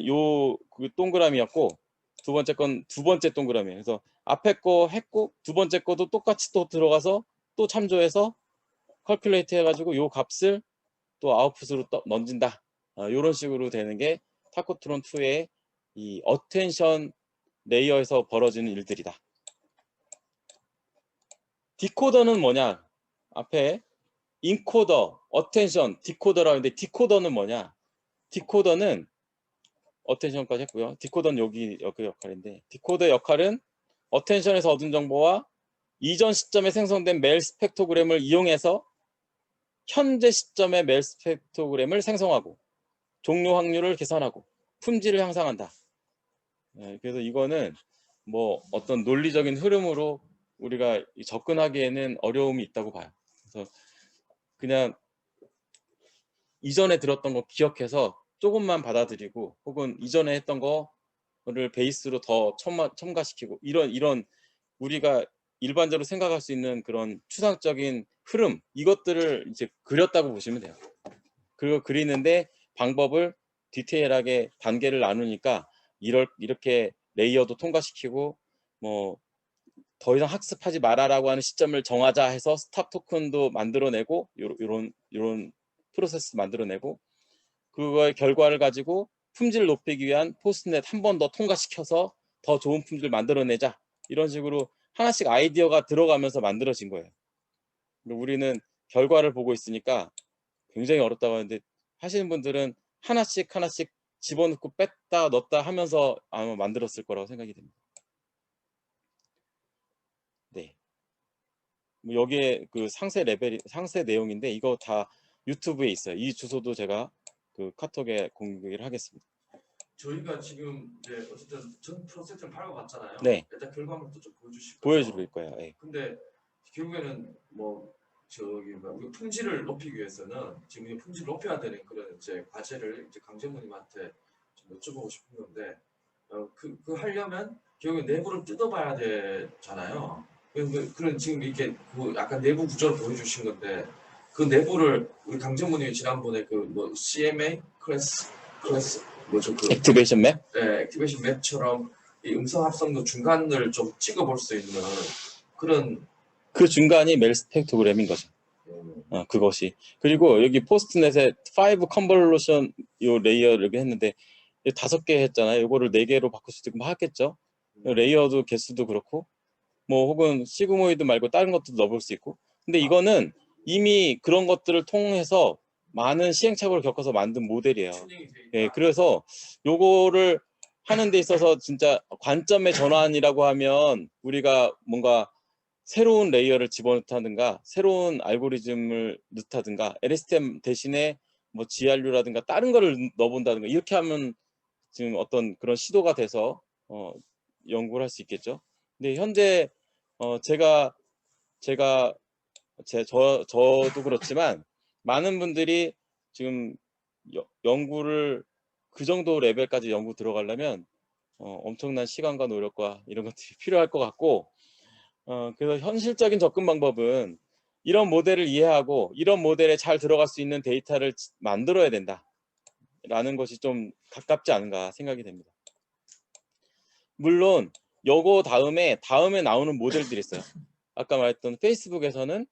그 동그라미였고 두 번째 건 두 번째 동그라미예요. 그래서 앞에 거 했고 두 번째 거도 똑같이 또 들어가서 또 참조해서 컬큘레이트 해가지고 요 값을 또 아웃풋으로 또 넣는다. 이런 식으로 되는 게 타코트론 2의 이 어텐션 레이어에서 벌어지는 일들이다. 디코더는 뭐냐? 앞에 인코더, 어텐션, 디코더라고 하는데 디코더는 뭐냐? 디코더는 어텐션까지 했고요. 디코더는 여기 역할인데 디코더 역할은 어텐션에서 얻은 정보와 이전 시점에 생성된 멜 스펙트로그램을 이용해서 현재 시점의 멜 스펙트로그램을 생성하고 종료 확률을 계산하고 품질을 향상한다. 그래서 이거는 뭐 어떤 논리적인 흐름으로 우리가 접근하기에는 어려움이 있다고 봐요. 그래서 그냥 이전에 들었던 거 기억해서 조금만 받아들이고 혹은 이전에 했던 거를 베이스로 더 첨가시키고 이런 우리가 일반적으로 생각할 수 있는 그런 추상적인 흐름, 이것들을 이제 그렸다고 보시면 돼요. 그리고 그리는데 방법을 디테일하게 단계를 나누니까 이렇게 레이어도 통과시키고 뭐 더 이상 학습하지 말아라고 하는 시점을 정하자 해서 스탑 토큰도 만들어내고 이런 프로세스 만들어내고 그거의 결과를 가지고 품질을 높이기 위한 포스트넷 한 번 더 통과시켜서 더 좋은 품질 만들어내자, 이런 식으로 하나씩 아이디어가 들어가면서 만들어진 거예요. 우리는 결과를 보고 있으니까 굉장히 어렵다고 하는데 하시는 분들은 하나씩 집어넣고 뺐다 넣었다 하면서 아마 만들었을 거라고 생각이 됩니다. 네. 뭐 여기에 그 상세 내용인데 이거 다 유튜브에 있어요. 이 주소도 제가 그 카톡에 공유를 하겠습니다. 저희가 지금 이제 어쨌든 전 프로세스를 밟아봤잖아요. 네. 일단 결과물도 좀 보여주실 거죠. 보여줄 거예요. 네. 근데 결국에는 뭐 우리 품질을 높이기 위해서는 지금 이 품질을 높여야 되는 그런 이제 과제를 이제 강재무님한테 좀 여쭤보고 싶은 건데 그 하려면 결국에 내부를 뜯어봐야 되잖아요. 그런 지금 이렇게 그 약간 내부 구조를 보여주신 건데 그 내부를 우리 강재무님이 지난번에 그 뭐 CMA 클래스 뭐죠 그 액티베이션 맵? 네, 액티베이션 맵처럼 이 음성 합성도 중간을 좀 찍어볼 수 있는 그런 그 중간이 멜 스펙트로그램인 거죠. 그것이. 그리고 여기 포스트넷에 5 컨볼루션 요 레이어 이렇게 했는데 5개 했잖아요. 이거를 4개로 바꿀 수도 있고 뭐 하겠죠. 레이어도 개수도 그렇고 뭐 혹은 시그모이드 말고 다른 것도 넣어볼 수 있고. 근데 이거는 이미 그런 것들을 통해서 많은 시행착오를 겪어서 만든 모델이에요. 예, 그래서 요거를 하는 데 있어서 진짜 관점의 전환이라고 하면 우리가 뭔가 새로운 레이어를 집어넣다든가 새로운 알고리즘을 넣다든가 LSTM 대신에 뭐 GRU라든가 다른 거를 넣어본다든가 이렇게 하면 지금 어떤 그런 시도가 돼서 연구를 할 수 있겠죠. 근데 현재 저도 그렇지만 많은 분들이 지금 연구를 그 정도 레벨까지 연구 들어가려면 엄청난 시간과 노력과 이런 것들이 필요할 것 같고 그래서 현실적인 접근 방법은 이런 모델을 이해하고 이런 모델에 잘 들어갈 수 있는 데이터를 만들어야 된다 라는 것이 좀 가깝지 않은가 생각이 됩니다. 물론 요거 다음에 나오는 모델들이 있어요. 아까 말했던 페이스북에서는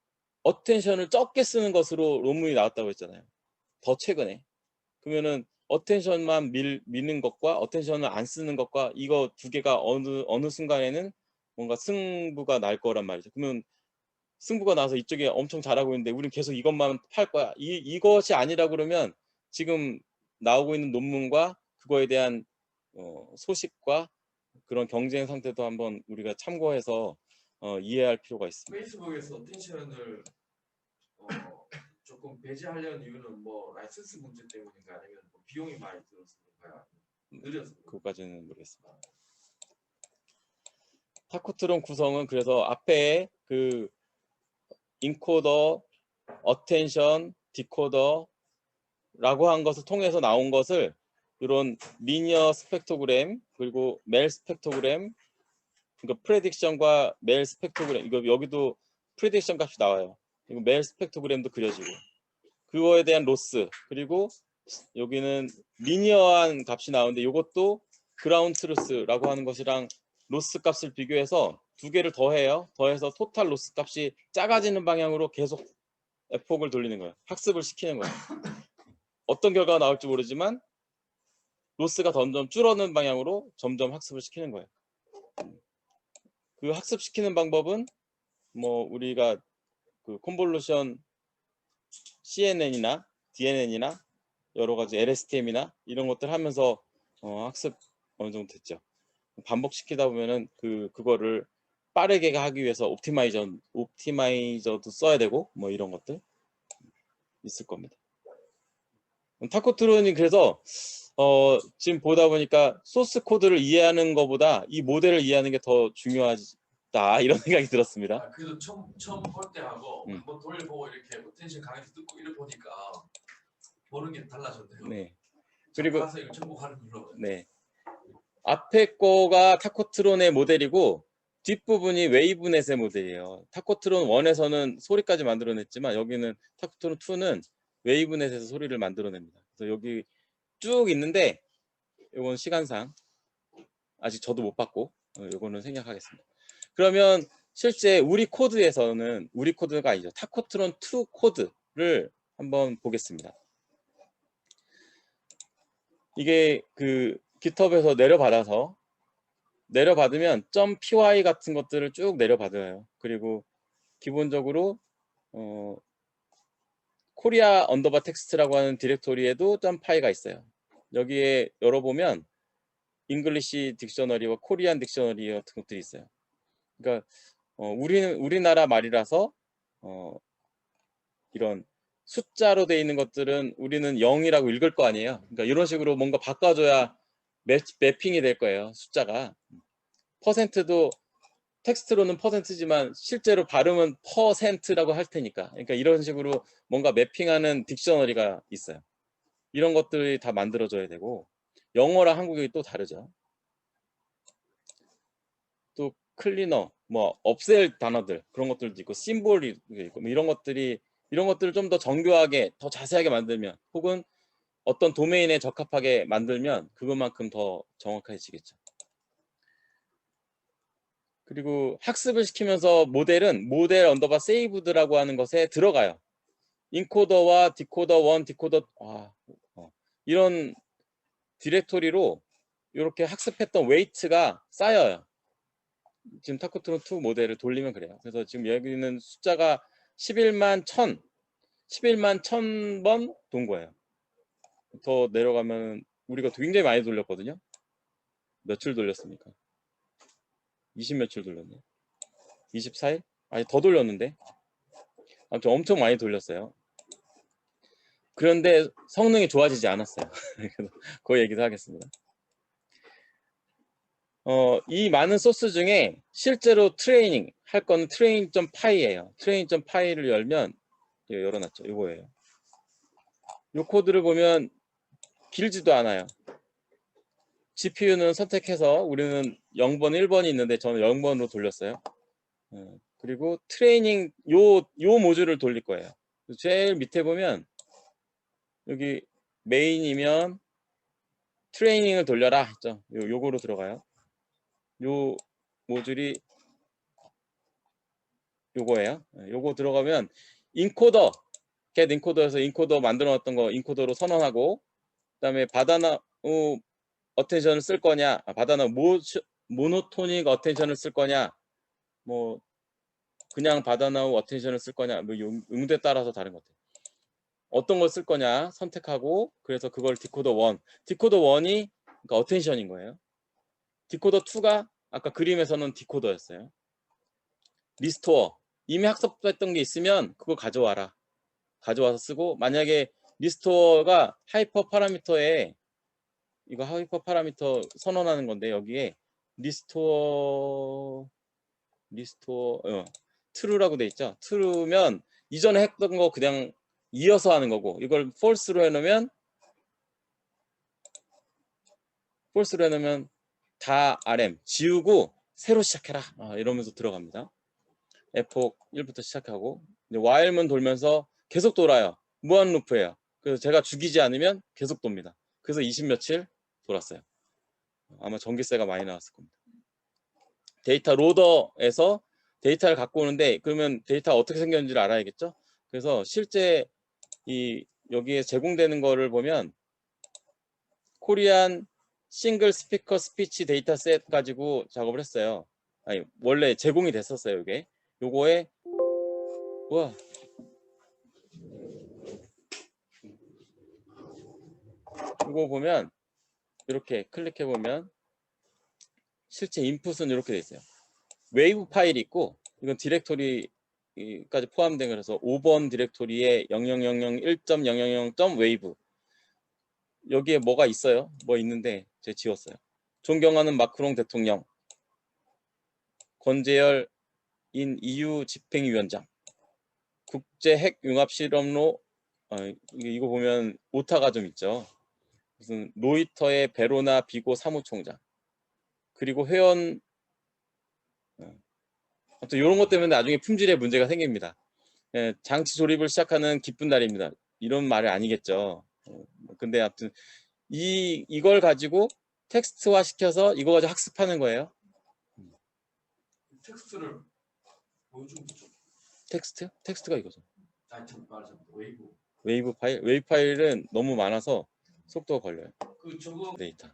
어텐션을 적게 쓰는 것으로 논문이 나왔다고 했잖아요. 더 최근에. 그러면은 어텐션만 미는 것과 어텐션을 안 쓰는 것과 이거 두 개가 어느 순간에는 뭔가 승부가 날 거란 말이죠. 그러면 승부가 나서 이쪽에 엄청 잘하고 있는데 우리는 계속 이것만 팔 거야. 이것이 아니라 그러면 지금 나오고 있는 논문과 그거에 대한 소식과 그런 경쟁 상태도 한번 우리가 참고해서 이해할 필요가 있습니다. 페이스북에서 어텐션을 조금 배제하려는 이유는 뭐 라이선스 문제 때문인가 아니면 뭐 비용이 많이 들어서 그런가요? 느려서 그것까지는 모르겠습니다. 타코트론 구성은 그래서 앞에 그 인코더, 어텐션, 디코더라고 한 것을 통해서 나온 것을 이런 리니어 스펙트로그램 그리고 멜 스펙트로그램, 그러니까 프레딕션과 멜 스펙트로그램, 이거 여기도 프레딕션 값이 나와요. 그리고 멜 스펙트로그램도 그려지고 그거에 대한 로스, 그리고 여기는 리니어한 값이 나오는데 이것도 그라운드 트루스라고 하는 것이랑 로스 값을 비교해서 두 개를 더해요. 더해서 토탈 로스 값이 작아지는 방향으로 계속 에폭을 돌리는 거예요. 학습을 시키는 거예요. 어떤 결과가 나올지 모르지만 로스가 점점 줄어드는 방향으로 점점 학습을 시키는 거예요. 그 학습시키는 방법은 뭐 우리가 그 컨볼루션 CNN이나 DNN이나 여러 가지 LSTM이나 이런 것들 하면서 학습 어느 정도 됐죠. 반복시키다 보면은 그거를 빠르게 하기 위해서 옵티마이저도 써야 되고 뭐 이런 것들. 있을 겁니다. 타코트론이 그래서 지금 보다 보니까 소스 코드를 이해하는 것보다 이 모델을 이해하는 게 더 중요하다 이런 생각이 들었습니다. 아, 그래도 처음 볼 때하고 한번 돌려보고 이렇게 텐션 강의도 듣고 이래 보니까 보는 게 달라졌네요. 네. 그리고 가서 이거 정복하는 걸로. 네. 앞에 거가 타코트론의 모델이고 뒷부분이 웨이브넷의 모델이에요. 타코트론 1에서는 소리까지 만들어냈지만 여기는 타코트론 2는 웨이브넷에서 소리를 만들어냅니다. 그래서 여기 쭉 있는데 이건 시간상 아직 저도 못 봤고 이거는 생략하겠습니다. 그러면 실제 우리 코드에서는 우리 코드가 아니죠. 타코트론 2 코드를 한번 보겠습니다. 이게 그 GitHub에서 내려받으면 .py 같은 것들을 쭉 내려받아요. 그리고 기본적으로 코리아 언더바 텍스트라고 하는 디렉토리에도 .py가 있어요. 여기에 열어보면 잉글리시 딕셔너리와 코리안 딕셔너리 같은 것들이 있어요. 그러니까 우리나라 말이라서 이런 숫자로 되어 있는 것들은 우리는 0이라고 읽을 거 아니에요. 그러니까 이런 식으로 뭔가 바꿔줘야 매핑이 될 거예요. 숫자가. 퍼센트도 텍스트로는 퍼센트지만 실제로 발음은 퍼센트라고 할 테니까. 그러니까 이런 식으로 뭔가 매핑하는 딕셔너리가 있어요. 이런 것들이 다 만들어져야 되고 영어랑 한국이 또 다르죠. 또 클리너, 뭐 없앨 단어들 그런 것들도 있고 심볼이 있고 뭐 이런 것들을 좀 더 정교하게 더 자세하게 만들면 혹은 어떤 도메인에 적합하게 만들면 그것만큼 더 정확해지겠죠. 그리고 학습을 시키면서 모델은 모델 언더바 세이브드라고 하는 것에 들어가요. 인코더와 디코더 1, 디코더 이런 디렉토리로 이렇게 학습했던 웨이트가 쌓여요. 지금 타코트론 2 모델을 돌리면 그래요. 그래서 지금 여기는 숫자가 11만 1000번 돈 거예요. 더 내려가면 우리가 굉장히 많이 돌렸거든요. 며칠 돌렸습니까? 20 며칠 돌렸네. 24일? 아니 더 돌렸는데. 아무튼 엄청 많이 돌렸어요. 그런데 성능이 좋아지지 않았어요. 그 얘기도 하겠습니다. 이 많은 소스 중에 실제로 트레이닝 할 거는 train.py예요. train.py를 열면 열어놨죠. 이거예요. 이 코드를 보면 길지도 않아요. GPU는 선택해서 우리는 0번, 1번이 있는데 저는 0번으로 돌렸어요. 그리고 트레이닝 요 모듈을 돌릴 거예요. 제일 밑에 보면 여기 메인이면 트레이닝을 돌려라 했죠. 요거로 들어가요. 요 모듈이 요거예요. 요거 들어가면 인코더 get 인코더에서 인코더 만들어 놨던 거 인코더로 선언하고 그다음에 바다나 어텐션을 쓸 거냐, 바다나 모노토닉 어텐션을 쓸 거냐, 뭐 그냥 바다나우 어텐션을 쓸 거냐, 뭐 응대에 따라서 다른 것 같아요. 어떤 걸 쓸 거냐 선택하고 그래서 그걸 디코더 1, 디코더 1이 그러니까 어텐션인 거예요. 디코더 2가 아까 그림에서는 디코더였어요. 리스토어 이미 학습했던 게 있으면 그거 가져와라. 가져와서 쓰고 만약에 리스토어가 하이퍼 파라미터에 이거 하이퍼 파라미터 선언하는 건데 여기에 리스토어 true라고 돼 있죠. true면 이전에 했던 거 그냥 이어서 하는 거고 이걸 false로 해놓으면 다 RM 지우고 새로 시작해라 이러면서 들어갑니다. epoch 1부터 시작하고 while문 돌면서 계속 돌아요. 무한 루프예요. 그래서 제가 죽이지 않으면 계속 돕니다. 그래서 20 며칠 돌았어요. 아마 전기세가 많이 나왔을 겁니다. 데이터 로더에서 데이터를 갖고 오는데 그러면 데이터가 어떻게 생겼는지를 알아야겠죠. 그래서 실제 여기에 제공되는 거를 보면 코리안 싱글 스피커 스피치 데이터셋 가지고 작업을 했어요. 아니 원래 제공이 됐었어요. 이게 요거에 우와 이거 보면 이렇게 클릭해 보면 실제 인풋은 이렇게 돼 있어요. 웨이브 파일이 있고 이건 디렉토리 디렉토리까지 포함된 거라서 5번 디렉토리에 0001.000.wave 여기에 뭐가 있어요? 뭐 있는데 제가 지웠어요. 존경하는 마크롱 대통령, 권재열 인 EU 집행위원장, 국제 핵 융합 실험로 이거 보면 오타가 좀 있죠. 무슨 로이터의 베로나 비고 사무총장, 그리고 회원 아무튼 이런 것 때문에 나중에 품질에 문제가 생깁니다. 예, 장치 조립을 시작하는 기쁜 날입니다. 이런 말이 아니겠죠. 근데 아무튼 이걸 가지고 텍스트화 시켜서 이거 가지고 학습하는 거예요. 텍스트를 보여주면 되죠. 텍스트가 이거죠. 아니 좀 말하자면 웨이브. 웨이브 파일은 너무 많아서 속도가 걸려요. 그 저거 데이터.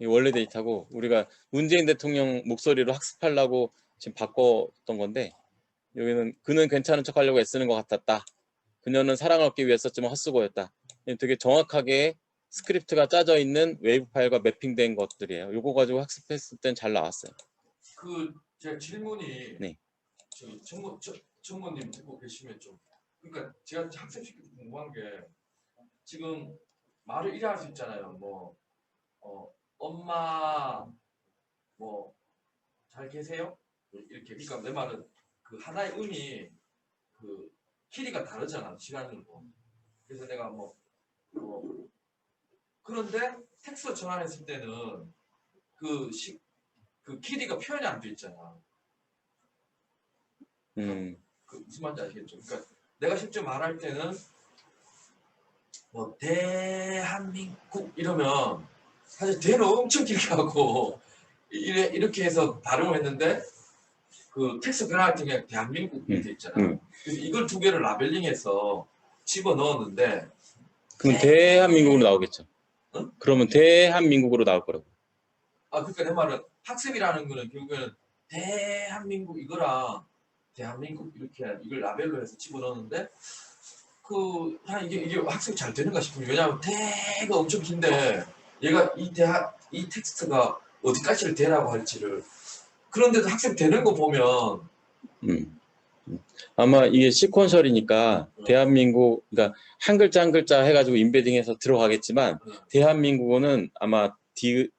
이 원래 데이터고 우리가 문재인 대통령 목소리로 학습하려고 지금 바꿨던 건데 여기는 그는 괜찮은 척 하려고 애쓰는 것 같았다. 그녀는 사랑을 얻기 위해서지만 헛수고였다. 되게 정확하게 스크립트가 짜져 있는 웨이브 파일과 매핑된 것들이에요. 요거 가지고 학습했을 땐 잘 나왔어요. 그 제 질문이 네. 저기 전무님 듣고 계시면 좀 그러니까 제가 학습시키고 궁금한 게 지금 말을 이래 할 수 있잖아요. 뭐 엄마 뭐 잘 계세요? 이렇게 그러니까 내 말은 그 하나의 음이 그 길이가 다르잖아 시간으로. 그래서 내가 뭐 그런데 텍스트 전환했을 때는 그 길이가 표현이 안 돼 있잖아. 그 무슨 말인지 아시겠죠? 그러니까 내가 실제 말할 때는 뭐 대한민국 이러면 사실 대를 엄청 길게 하고 이렇게 해서 발음을 했는데 그 텍스트 변화할 때 그냥 대한민국 이렇게 있잖아. 그래서 이걸 두 개를 라벨링해서 집어 넣었는데 그럼 대한민국으로 나오겠죠. 응? 그러면 대한민국으로 나올 거라고. 아 그러니까 내 말은 학습이라는 거는 결국에는 대한민국 이거랑 대한민국 이렇게 이걸 라벨로 해서 집어 넣었는데 이게 학습이 잘 되는가 싶으면 왜냐하면 대가 엄청 긴데 얘가 이 텍스트가 어디까지를 대라고 할지를 그런데도 학습 되는 거 보면 아마 이게 시퀀셜이니까 대한민국 그러니까 한 글자 한 글자 해가지고 인베딩해서 들어가겠지만 대한민국은 아마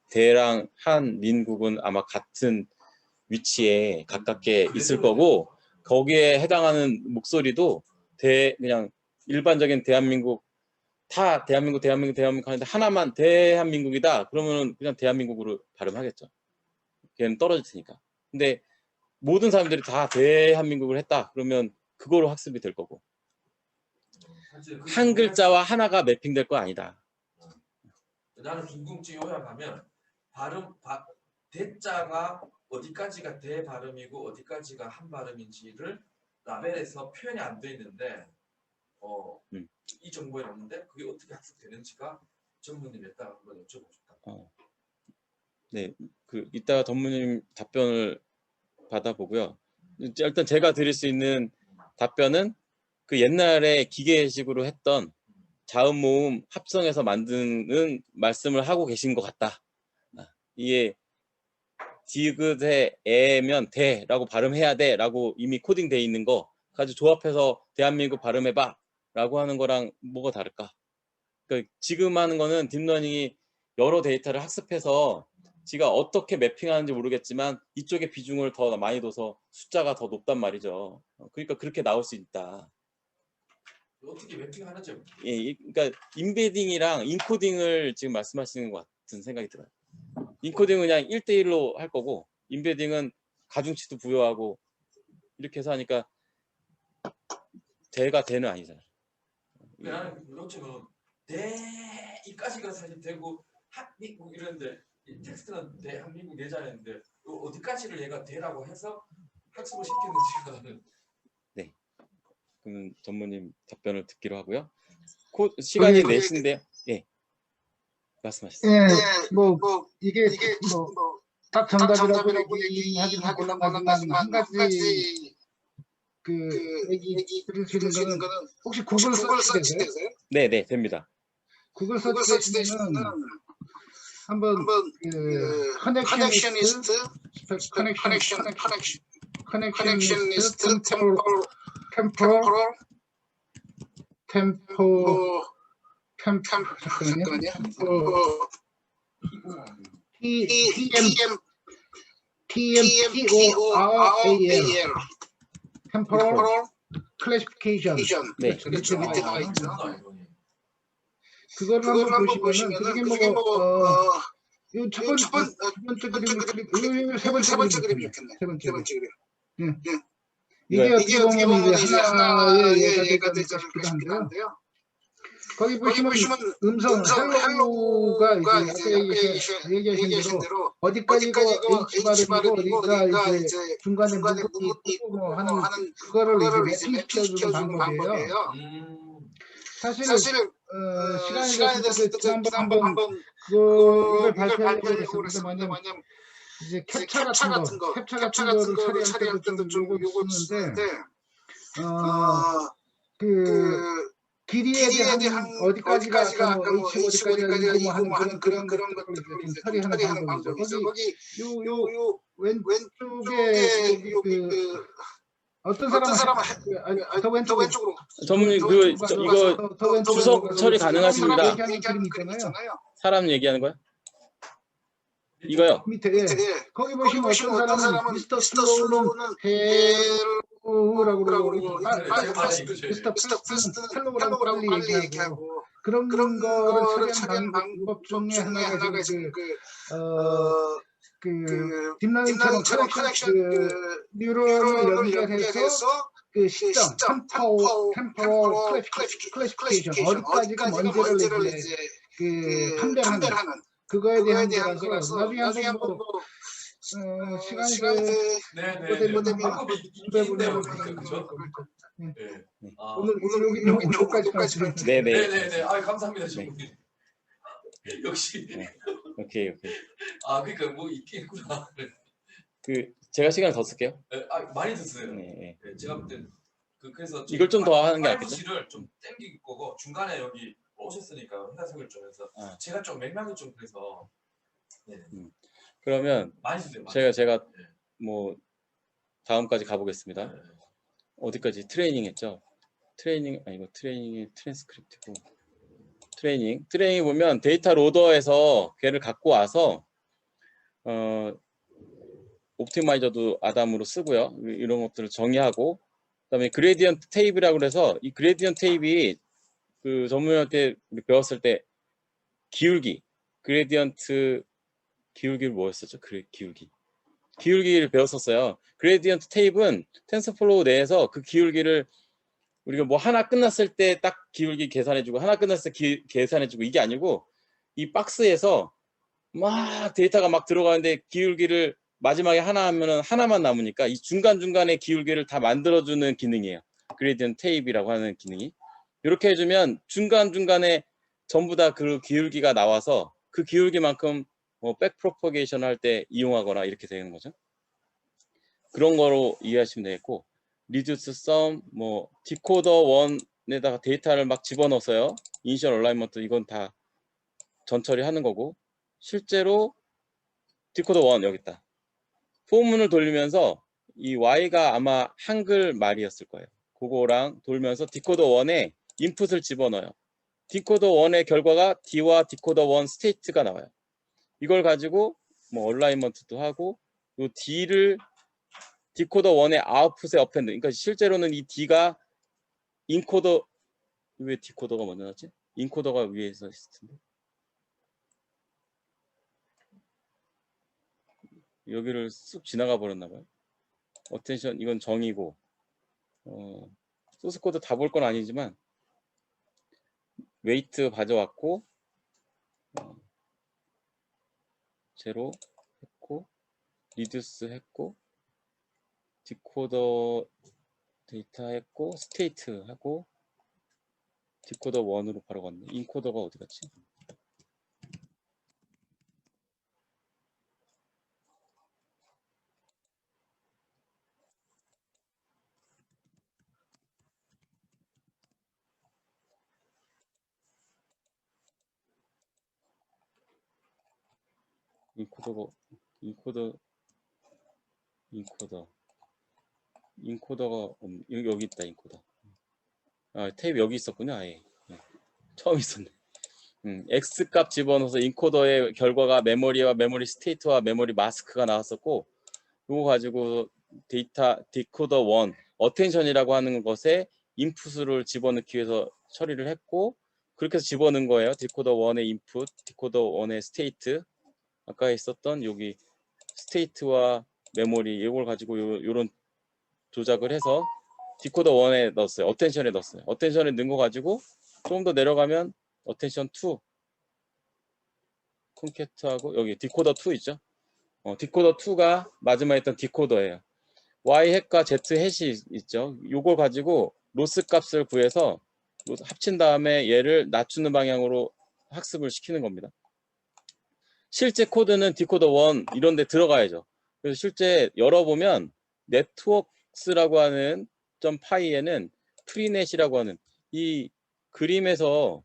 대랑 한민국은 아마 같은 위치에 가깝게 있을 거고 거기에 해당하는 목소리도 그냥 일반적인 대한민국 다 대한민국 하는데 하나만 대한민국이다 그러면 그냥 대한민국으로 발음하겠죠. 걔는 떨어질 테니까. 근데 모든 사람들이 다 대한민국을 했다 그러면 그거로 학습이 될 거고 한 글자와 하나가 매핑될 거 아니다. 나는 궁금증이 요약하면 대자가 어디까지가 대 발음이고 어디까지가 한 발음인지를 라벨에서 표현이 안 돼 있는데 이 정보에 없는데 그게 어떻게 학습되는지가 전무님 이따가 한번 여쭤보고 싶다. 네, 이따가 전무님 답변을 받아보고요. 일단 제가 드릴 수 있는 답변은 그 옛날에 기계식으로 했던 자음 모음 합성해서 만드는 말씀을 하고 계신 것 같다. 이게 디귿에 에면 대라고 발음해야 돼라고 이미 코딩되어 있는 거 가지고 조합해서 대한민국 발음해봐 라고 하는 거랑 뭐가 다를까? 그러니까 지금 하는 거는 딥러닝이 여러 데이터를 학습해서 지가 어떻게 매핑하는지 모르겠지만 이쪽에 비중을 더 많이 둬서 숫자가 더 높단 말이죠. 그러니까 그렇게 나올 수 있다. 어떻게 매핑하는지. 예, 그러니까 인베딩이랑 인코딩을 지금 말씀하시는 것 같은 생각이 들어요. 인코딩은 그냥 1대1로 할 거고 인베딩은 가중치도 부여하고 이렇게 해서 하니까 대가 대는 아니잖아요. 나는 어쩌면 이까지가 사실 되고 한민국 이런데 이 텍스트는 대한민국 내자는데 어디까지를 얘가 대라고 해서 학습을 시켰는지가 네. 그럼 전무님 답변을 듣기로 하고요. 시간이 4시인데요. 예. 말씀하시죠. 예, 뭐 이게 딱 정답이라고 얘기하기는 곤란하지만 한 가지 얘기 드릴 수 있는 거는 혹시 구글 서치 되세요? 네, 됩니다. 구글 서치 되시면은 한번 커넥셔니스트 컨텍션리스트 템포럴 템포럴 잠깐만요. TMPORAL 템포럴 클래시피케이션. 네. 그렇죠. 밑에 나와 있죠. 그렇구나, 이거는. 그거를 한번 보시면은 그게 요 두 번째 그림이 요 세 번째 그림이 좋겠네. 세 번째 그림. 이게 어떻게 보면 이제 하나의 예가 되지 않을까 싶기도 한데요. 거기 보시면 음성 헬로우가 이제 아까 얘기하신 대로 어디까지가 H 발음이고 어디가 이제 중간에 묵음이 있고 뭐 하는 그거를 이제 매칭시켜주는 방법이에요. 사실 시간이 됐을 때 지난번 한번 이걸 발표하려고 그랬었는데 뭐냐면 이제 캡처 같은 거를 처리할 때도 좀 요걸 쓰는데 그 길이에 대한 어디까지가 뭐 H 어디까지가 이고 뭐 하는 그런 것들을 이제 좀 처리하는 방법이죠. 거기 요 왼쪽에 그 어떤 사람은 더 왼쪽으로 전문님 이거 주석 처리 가능하십니다. 얘기하는 그림 있잖아요. 사람 얘기하는 거야? 이거요. 밑에 거기 보시면 어떤 사람은 미스터 슬로우는 헬로우라고 그러고 미스터 프레스트는 헬로우라고 빨리 얘기하고 그런 거를 처리하는 방법 중에 하나가 지금 그 딥러닝처럼 커넥션 뉴런을 연결해서 그 시점 템포럴 클래시피케이션 어디까지가 먼저를 이제 그 판별하는 그거에 대한 거라서 나중에 한번 시간이 되면 방법이 있긴 있네요. 그죠? 네. 오늘 여기까지 네네. 아, 감사합니다, 전문님. 역시. 오케이. 그러니까 뭐 있긴 있구나. 제가 시간을 더 쓸게요. 많이 드세요. 네. 제가 볼 땐 그래서 이걸 좀 더 하는 게 낫겠죠? 를 좀 땡길 거고 중간에 여기 오셨으니까 회사석을 좀 해서 제가 좀 맥락이 좀 그래서 그러면 많이 드세요. 제가 뭐 다음까지 가보겠습니다. 어디까지 트레이닝 했죠? 트레이닝이 트랜스크립트고 트레이닝 보면 데이터 로더에서 걔를 갖고 와서 옵티마이저도 아담으로 쓰고요. 이런 것들을 정의하고 그다음에 그레디언트 테이블이라고 그래서 이 그레디언트 테이블이 그 전문한테 우리 배웠을 때 기울기 그레디언트 기울기를 뭐였었죠? 기울기를 배웠었어요. 그레디언트 테이블은 텐서플로우 내에서 그 기울기를 우리가 뭐 하나 끝났을 때 딱 기울기 계산해주고 하나 끝났을 때 계산해주고 이게 아니고 이 박스에서 막 데이터가 막 들어가는데 기울기를 마지막에 하나 하면은 하나만 남으니까 이 중간중간에 기울기를 다 만들어주는 기능이에요. 그레디언트 테이블이라고 하는 기능이. 이렇게 해주면 중간중간에 전부 다 그 기울기가 나와서 그 기울기만큼 백 프로퍼게이션 할 때 이용하거나 이렇게 되는 거죠. 그런 거로 이해하시면 되겠고 리듀스 썸, 디코더 1에다가 데이터를 막 집어넣어서요. 이니셜 얼라이먼트 이건 다 전처리 하는 거고 실제로 디코더 1 여기 있다. 포문을 돌리면서 이 Y가 아마 한글 말이었을 거예요. 그거랑 돌면서 디코더 1에 인풋을 집어넣어요. 디코더 1의 결과가 D와 디코더 1 스테이트가 나와요. 이걸 가지고 얼라이먼트도 하고 이 D를 디코더 1의 아웃풋에 어펜드. 그러니까 실제로는 이 D가 인코더 왜 디코더가 먼저 나왔지? 인코더가 위에서 있을 텐데. 여기를 쑥 지나가 버렸나 봐요. 어텐션 이건 정이고 소스 코드 다 볼 건 아니지만 웨이트 가져왔고 제로 했고 리듀스 했고 디코더 데이터 했고 스테이트 하고 디코더 1으로 바로 갔네. 인코더가 어디 갔지? 인코더 인코더가 여기 있다. 인코더. 탭 여기 있었군요. 아예. 처음 있었네. X 값 집어넣어서 인코더의 결과가 메모리와 메모리 스테이트와 메모리 마스크가 나왔었고, 이거 가지고 데이터 디코더 1 어텐션이라고 하는 것에 인풋을 집어넣기 위해서 처리를 했고, 그렇게 해서 집어넣은 거예요. 디코더 1의 인풋, 디코더 1의 스테이트. 아까 있었던 여기 스테이트와 메모리 이걸 가지고 요런 조작을 해서 디코더 1에 넣었어요. 어텐션에 넣었어요. 어텐션에 넣은 거 가지고 조금 더 내려가면 어텐션 2 콘캐트하고 여기 디코더 2 있죠. 디코더 2가 마지막에 했던 디코더예요. Y 햇과 Z 햇이 있죠. 요걸 가지고 로스 값을 구해서 합친 다음에 얘를 낮추는 방향으로 학습을 시키는 겁니다. 실제 코드는 디코더 1 이런 데 들어가야죠. 그래서 실제 열어보면 네트워크스라고 하는 .py에는 프리넷이라고 하는 이 그림에서도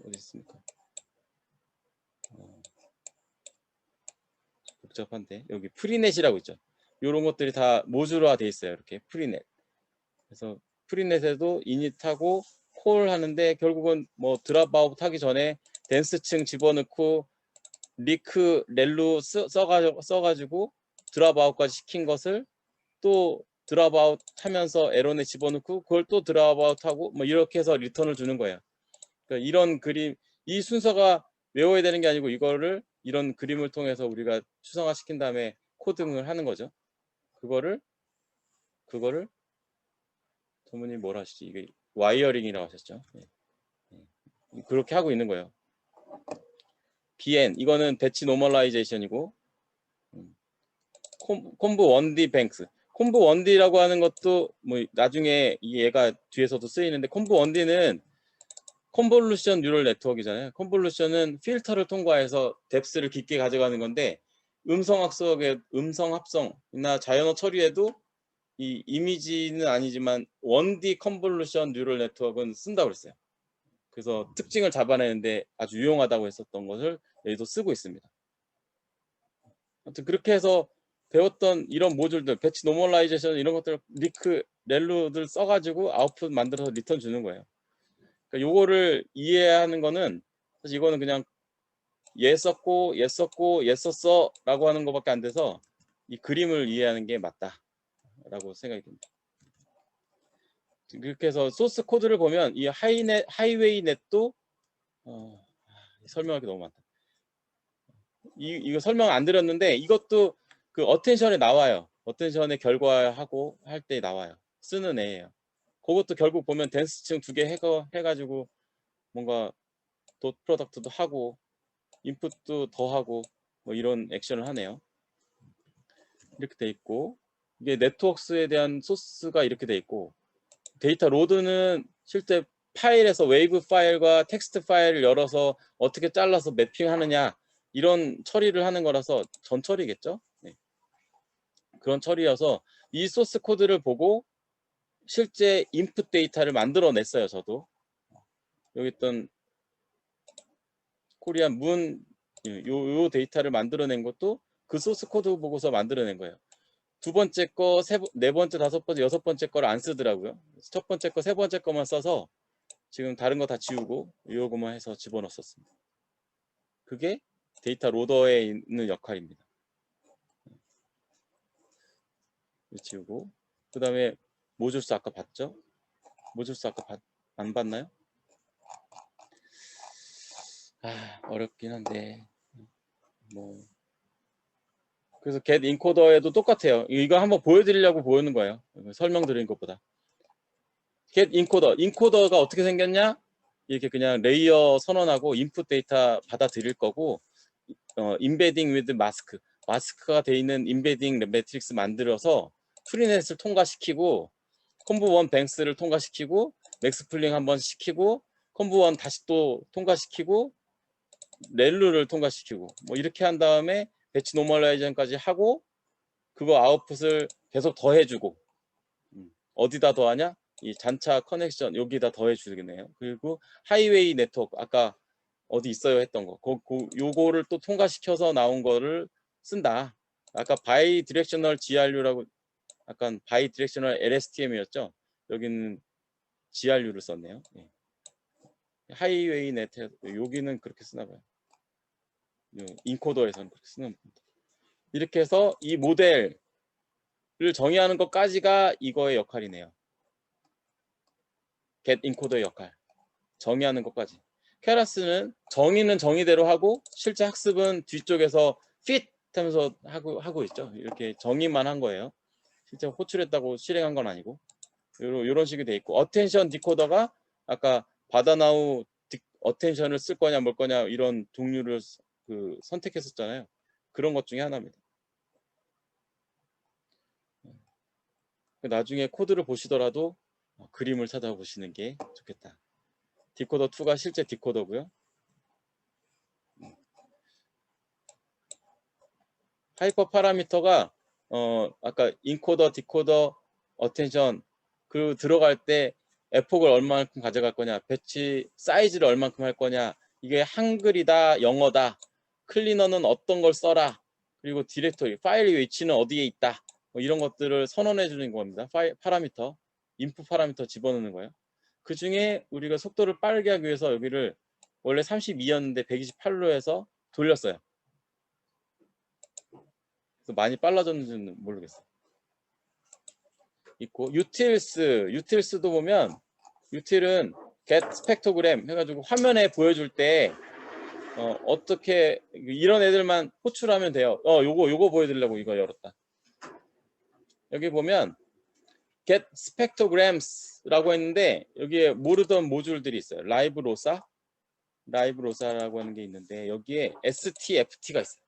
어디 있습니까? 복잡한데 여기 프리넷이라고 있죠. 이런 것들이 다 모듈화 돼 있어요. 이렇게 프리넷. 그래서 프리넷에도 이닛하고 콜 하는데 결국은 뭐 드랍아웃 하기 전에 댄스층 집어넣고 리크 렐루 써가지고 드랍아웃까지 시킨 것을 또 드랍아웃 하면서 에런에 집어넣고 그걸 또 드랍아웃 하고 뭐 이렇게 해서 리턴을 주는 거예요. 그러니까 이런 그림, 이 순서가 외워야 되는 게 아니고 이거를 이런 그림을 통해서 우리가 추상화 시킨 다음에 코딩을 하는 거죠. 그거를 전문님 뭐라 하시지? 이게 와이어링이라고 하셨죠. 그렇게 하고 있는 거예요. BN 이거는 배치 노멀라이제이션이고 콤브 1D 뱅스 콤브 1D라고 하는 것도 뭐 나중에 얘가 뒤에서도 쓰이는데 콤브 1D는 컨볼루션 뉴럴 네트워크잖아요. 컨볼루션은 필터를 통과해서 뎁스를 깊게 가져가는 건데 음성 합성이나 자연어 처리에도 이 이미지는 아니지만 1D 컨볼루션 뉴럴 네트워크는 쓴다고 그랬어요. 그래서 특징을 잡아내는데 아주 유용하다고 했었던 것을 여기도 쓰고 있습니다. 아무튼 그렇게 해서 배웠던 이런 모듈들, 배치 노멀라이제이션 이런 것들 리크 렐루들 써가지고 아웃풋 만들어서 리턴 주는 거예요. 그러니까 요거를 이해하는 거는 사실 이거는 그냥 얘 썼고 얘 썼어 라고 하는 것밖에 안 돼서 이 그림을 이해하는 게 맞다 라고 생각이 듭니다. 그렇게 해서 소스 코드를 보면 이 하이웨이 넷도 설명할 게 너무 많다. 이거 설명 안 드렸는데 이것도 그 어텐션에 나와요. 어텐션에 결과하고 할 때 나와요. 쓰는 애예요. 그것도 결국 보면 댄스층 2개 해가지고 뭔가 도 프로덕트도 하고 인풋도 더 하고 뭐 이런 액션을 하네요. 이렇게 돼 있고 이게 네트워크스에 대한 소스가 이렇게 돼 있고 데이터 로드는 실제 파일에서 웨이브 파일과 텍스트 파일을 열어서 어떻게 잘라서 매핑하느냐 이런 처리를 하는 거라서 전 처리겠죠. 네. 그런 처리여서 이 소스 코드를 보고 실제 인풋 데이터를 만들어냈어요. 저도 여기 있던 코리안 문 요 데이터를 만들어낸 것도 그 소스 코드 보고서 만들어낸 거예요. 두 번째 거, 네 번째, 다섯 번째, 여섯 번째 거를 안 쓰더라고요. 첫 번째 거, 세 번째 거만 써서 지금 다른 거 다 지우고 요거만 해서 집어넣었습니다. 그게 데이터 로더에 있는 역할입니다. 지우고 그 다음에 모듈스 아까 봤죠? 모듈스 아까 안 봤나요? 어렵긴 한데 뭐 그래서 get 인코더에도 똑같아요. 이거 한번 보여드리려고 보여는 거예요. 설명드린 것보다. get 인코더가 어떻게 생겼냐? 이렇게 그냥 레이어 선언하고 인풋 데이터 받아들일 거고 embedding with 마스크가 돼 있는 embedding 매트릭스 만들어서 프리넷을 통과시키고 콤브1 뱅스를 통과시키고 맥스플링 한번 시키고 콤브1 다시 또 통과시키고 렐루를 통과시키고 뭐 이렇게 한 다음에 배치 노멀라이제이션까지 하고 그거 아웃풋을 계속 더해주고 어디다 더하냐? 이 잔차 커넥션 여기다 더해주겠네요. 그리고 하이웨이 네트워크 아까 어디 있어요 했던 거. 요거를 또 통과시켜서 나온 거를 쓴다. 아까 바이 디렉셔널 GRU라고 약간 바이 디렉셔널 LSTM이었죠. 여기는 GRU를 썼네요. 예. 하이웨이 네트 여기는 그렇게 쓰나 봐요. 인코더에서는 그렇게 쓰는 겁니다. 이렇게 해서 이 모델을 정의하는 것까지가 이거의 역할이네요. get 인코더의 역할. 정의하는 것까지. 케라스는 정의는 정의대로 하고 실제 학습은 뒤쪽에서 fit 하면서 하고 있죠. 이렇게 정의만 한 거예요. 실제 호출했다고 실행한 건 아니고. 이런 식이 돼 있고, 어텐션 디코더가 아까 바다나우 어텐션을 쓸 거냐 뭘 거냐 이런 종류를 선택했었잖아요. 그런 것 중에 하나입니다. 나중에 코드를 보시더라도 그림을 찾아보시는 게 좋겠다. 디코더 2가 실제 디코더고요. 하이퍼 파라미터가 아까 인코더, 디코더, 어텐션 그 들어갈 때 에폭을 얼마만큼 가져갈 거냐, 배치 사이즈를 얼마만큼 할 거냐, 이게 한글이다, 영어다, 클리너는 어떤 걸 써라, 그리고 디렉토리, 파일의 위치는 어디에 있다, 뭐 이런 것들을 선언해 주는 겁니다. 파라미터, 인풋 파라미터 집어넣는 거예요. 그 중에 우리가 속도를 빠르게 하기 위해서 여기를 원래 32였는데 128로 해서 돌렸어요. 그래서 많이 빨라졌는지는 모르겠어요. 있고 유틸스도 보면 유틸은 get 스펙토그램 해가지고 화면에 보여줄 때 어떻게 이런 애들만 호출하면 돼요. 요거 보여드리려고 이거 열었다. 여기 보면 get spectrograms,라고 했는데 여기에 모르던 모듈들이 있어요. 라이브로사라고 하는 게 있는데 여기에 STFT가 있어요.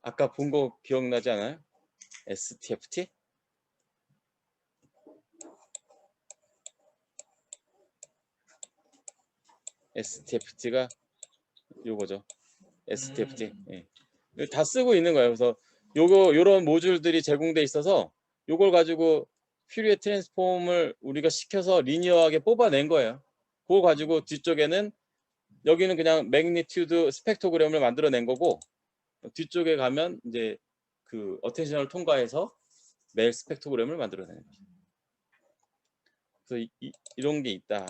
아까 본 거 기억나지 않아요? STFT? STFT가 요거죠. STFT. 예. 다 쓰고 있는 거예요. 그래서 요런 모듈들이 제공돼 있어서 요걸 가지고 퓨리에 트랜스폼을 우리가 시켜서 리니어하게 뽑아낸 거예요. 그거 가지고 뒤쪽에는 여기는 그냥 매그니튜드 스펙토그램을 만들어낸 거고 뒤쪽에 가면 이제 그 어텐션을 통과해서 멜 스펙토그램을 만들어내는 거죠. 그래서 이런 게 있다.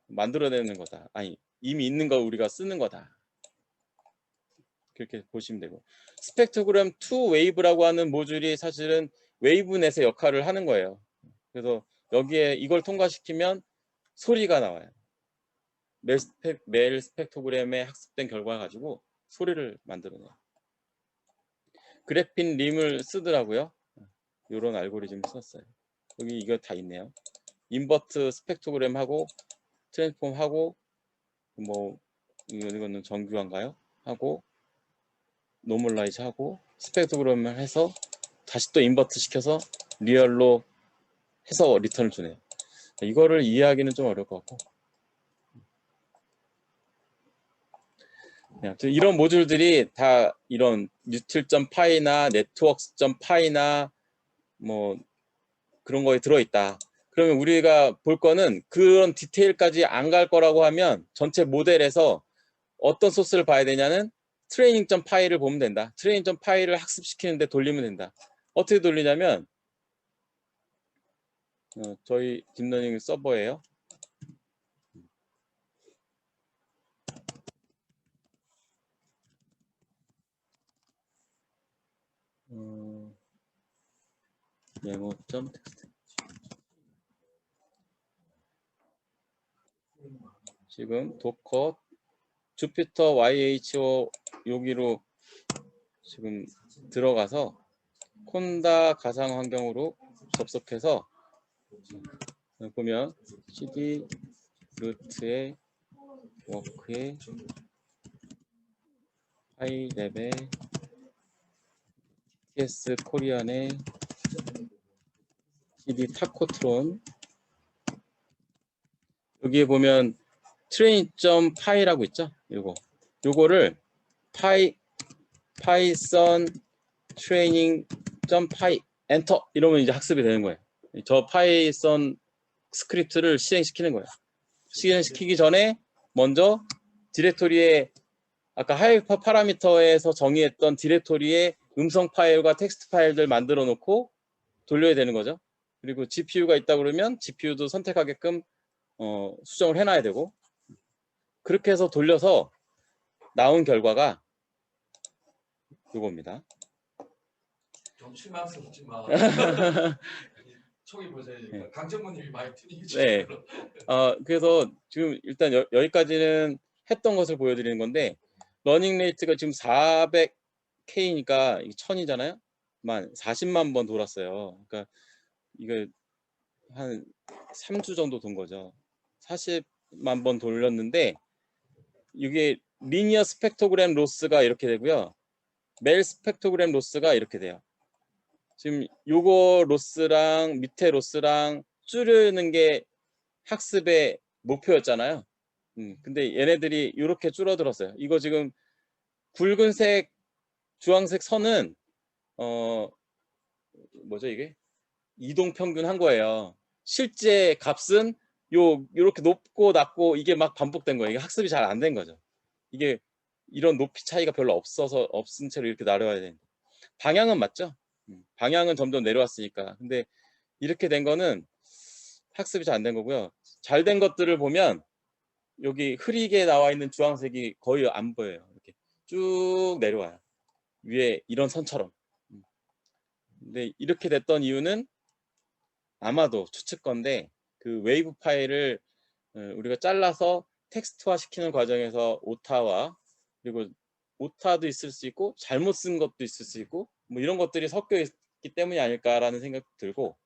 만들어내는 거다. 아니 이미 있는 거 우리가 쓰는 거다. 그렇게 보시면 되고 스펙토그램 2 웨이브라고 하는 모듈이 사실은 웨이브넷의 역할을 하는 거예요. 그래서 여기에 이걸 통과시키면 소리가 나와요. 멜 스펙토그램에 학습된 결과 가지고 소리를 만들어내요. 그래핀 림을 쓰더라고요. 이런 알고리즘을 썼어요. 여기 이거 다 있네요. 인버트 스펙토그램 하고 트랜스폼 하고 뭐 이거는 정규화인가요? 하고 노멀라이즈 하고 스펙토그램을 해서 다시 또 인버트 시켜서 리얼로 해서 리턴을 주네요. 이거를 이해하기는 좀 어려울 것 같고 이런 모듈들이 다 이런 util.py나 networks.py나 뭐 그런 거에 들어있다. 그러면 우리가 볼 거는 그런 디테일까지 안 갈 거라고 하면 전체 모델에서 어떤 소스를 봐야 되냐는 training.py를 보면 된다. training.py를 학습시키는데 돌리면 된다. 어떻게 돌리냐면 저희 딥러닝 서버예요. 메모.txt 지금 도커 주피터 YHO 여기로 지금 들어가서 콘다 가상 환경으로 접속해서 보면 cd 루트의 워크의 하이레벨 TS 코리안의 cd 타코트론 여기에 보면 train.py라고 있죠. 요거를 python training.py 엔터 이러면 이제 학습이 되는 거예요. 저 파이썬 스크립트를 실행시키는 거예요. 실행시키기 전에 먼저 디렉토리에 아까 하이퍼 파라미터에서 정의했던 디렉토리에 음성 파일과 텍스트 파일들 만들어 놓고 돌려야 되는 거죠. 그리고 GPU가 있다 그러면 GPU도 선택하게끔 수정을 해놔야 되고, 그렇게 해서 돌려서 나온 결과가 이겁니다. 좀 실망스럽지만 이 초기 버전이니까 네. 강정모님이 많이 튜닝해 네. 주신 그래서 지금 일단 여기까지는 했던 것을 보여드리는 건데, 러닝 레이트가 지금 400K니까 1000이잖아요. 만 40만 번 돌았어요. 그러니까 이거 한 3주 정도 돈 거죠. 40만 번 돌렸는데, 이게 리니어 스펙트로그램 로스가 이렇게 되고요. 멜 스펙트로그램 로스가 이렇게 돼요. 지금 요거 로스랑 밑에 로스랑 줄이는 게 학습의 목표였잖아요. 근데 얘네들이 이렇게 줄어들었어요. 이거 지금 굵은색, 주황색 선은 뭐죠 이게? 이동 평균 한 거예요. 실제 값은 요렇게 높고 낮고 이게 막 반복된 거예요. 이게 학습이 잘 안 된 거죠. 이게 이런 높이 차이가 별로 없은 채로 이렇게 내려와야 되는데, 방향은 맞죠? 방향은 점점 내려왔으니까. 근데 이렇게 된 거는 학습이 잘 안 된 거고요. 잘 된 것들을 보면 여기 흐리게 나와 있는 주황색이 거의 안 보여요. 이렇게 쭉 내려와요. 위에 이런 선처럼. 근데 이렇게 됐던 이유는 아마도 추측건데, 그 웨이브 파일을 우리가 잘라서 텍스트화 시키는 과정에서 오타와, 그리고 오타도 있을 수 있고 잘못 쓴 것도 있을 수 있고 뭐 이런 것들이 섞여 있기 때문이 아닐까라는 생각도 들고,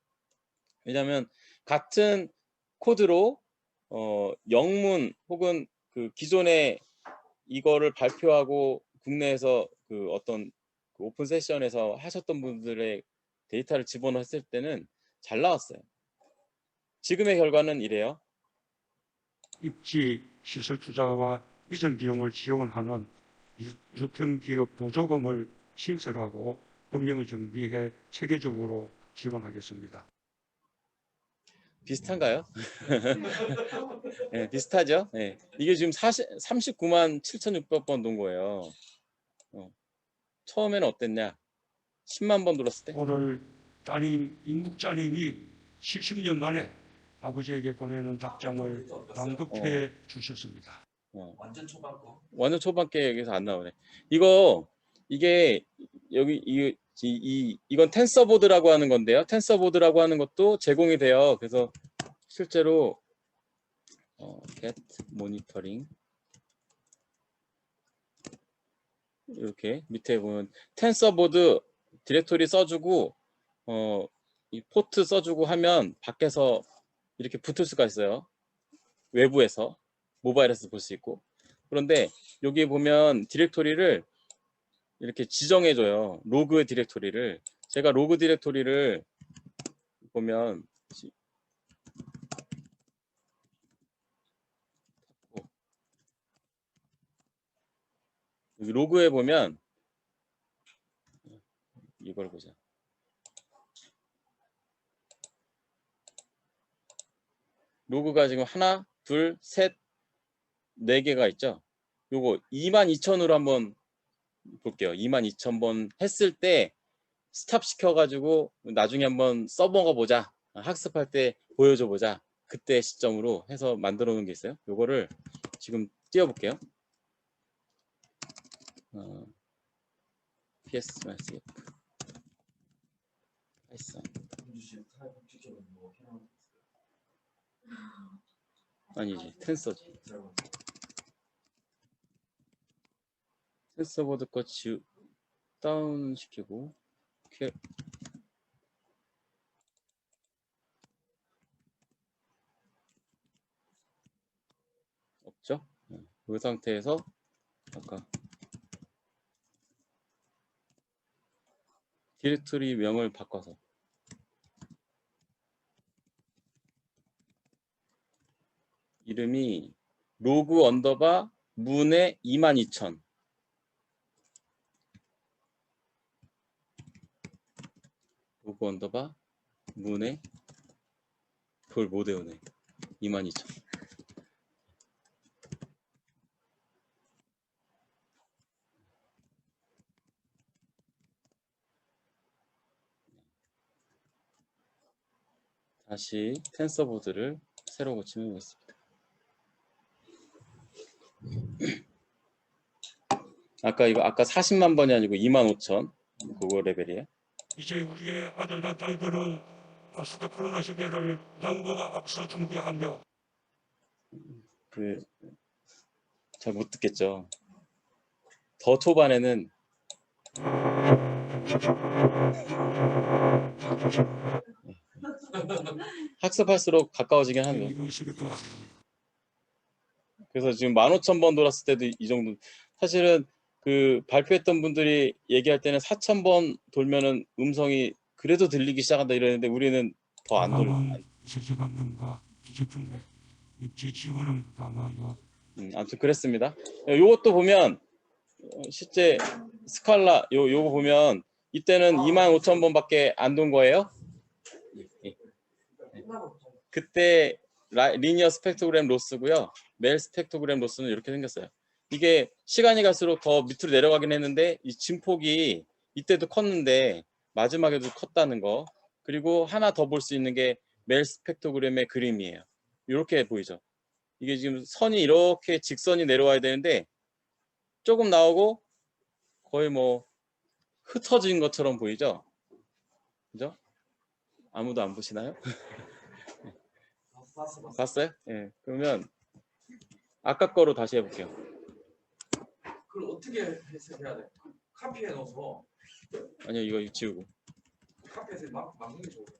왜냐하면 같은 코드로 영문 혹은 그 기존에 이거를 발표하고 국내에서 그 어떤 그 오픈 세션에서 하셨던 분들의 데이터를 집어넣었을 때는 잘 나왔어요. 지금의 결과는 이래요. 입지 시설 투자와 이전 비용을 지원하는 유통기업 보조금을 신설하고 법령을 정비해 체계적으로 지원하겠습니다. 비슷한가요? 네, 비슷하죠? 네. 이게 지금 39만 7,600번 돈 거예요. 처음에는 어땠냐? 10만 번 돌았을 때? 오늘 임국 따님이 70년 만에 아버지에게 보내는 답장을 낭독해 주셨습니다. 완전 초반고. 완전 초반께 여기서 안 나오네. 이게 여기 이건 텐서보드라고 하는 건데요. 텐서보드라고 하는 것도 제공이 돼요. 그래서 실제로 get monitoring 이렇게 밑에 보면 텐서보드 디렉토리 써주고 이 포트 써주고 하면 밖에서 이렇게 붙을 수가 있어요. 외부에서 모바일에서 볼 수 있고. 그런데 여기 보면 디렉토리를 이렇게 지정해줘요. 로그 디렉토리를. 제가 로그 디렉토리를 보면 여기 로그에 보면 이걸 보자. 로그가 지금 하나, 둘, 셋, 네 개가 있죠. 요거 22,000으로 한번 볼게요. 22,000번 했을 때 스탑 시켜가지고 나중에 한번 써먹어 보자. 학습할 때 보여줘 보자. 그때 시점으로 해서 만들어 놓은 게 있어요. 요거를 지금 띄워볼게요. PS 마이스 파이썬 아니지 텐서지. 텐서보드 거 다운 시키고 없죠? 그 상태에서 아까 디렉토리 명을 바꿔서 이름이 로그 언더바 문의 22,000 로그 언더바 문의 그걸 못 외우네. 22,000 다시 텐서보드를 새로 고치면 되겠습니다. 아까 40만 번이 아니고 25,000 그거 레벨이에요. 이제 우리의 아들과 딸들은 아스타프로나 시계를 양보다 앞서 준비하며 잘 못 듣겠죠. 더 초반에는 학습할수록 가까워지긴 하네요. 이루어질 것 그래서 지금 15,000번 돌았을 때도 이 정도. 사실은 그 발표했던 분들이 얘기할 때는 4,000번 돌면은 음성이 그래도 들리기 시작한다 이러는데 우리는 더 안 돌려. 제재방문과 기재품의 입지 지원을 강화하여 아무튼 그랬습니다. 요것도 보면 실제 스칼라 요거 보면 이때는 25,000번밖에 안 돈 거예요. 그때 리니어 스펙트로그램 로스고요. 멜 스펙트로그램 로스는 이렇게 생겼어요. 이게 시간이 갈수록 더 밑으로 내려가긴 했는데 이 진폭이 이때도 컸는데 마지막에도 컸다는 거. 그리고 하나 더 볼 수 있는 게 멜 스펙트로그램의 그림이에요. 이렇게 보이죠. 이게 지금 선이 이렇게 직선이 내려와야 되는데 조금 나오고 거의 뭐 흩어진 것처럼 보이죠? 그죠? 아무도 안 보시나요? 봤어요? 예. 그러면 아까 거로 다시 해볼게요. 그걸 어떻게 해석해야 돼? 카피해 넣어서 아니요, 이거 지우고. 카피해서 막는 게 좋을 것 같아.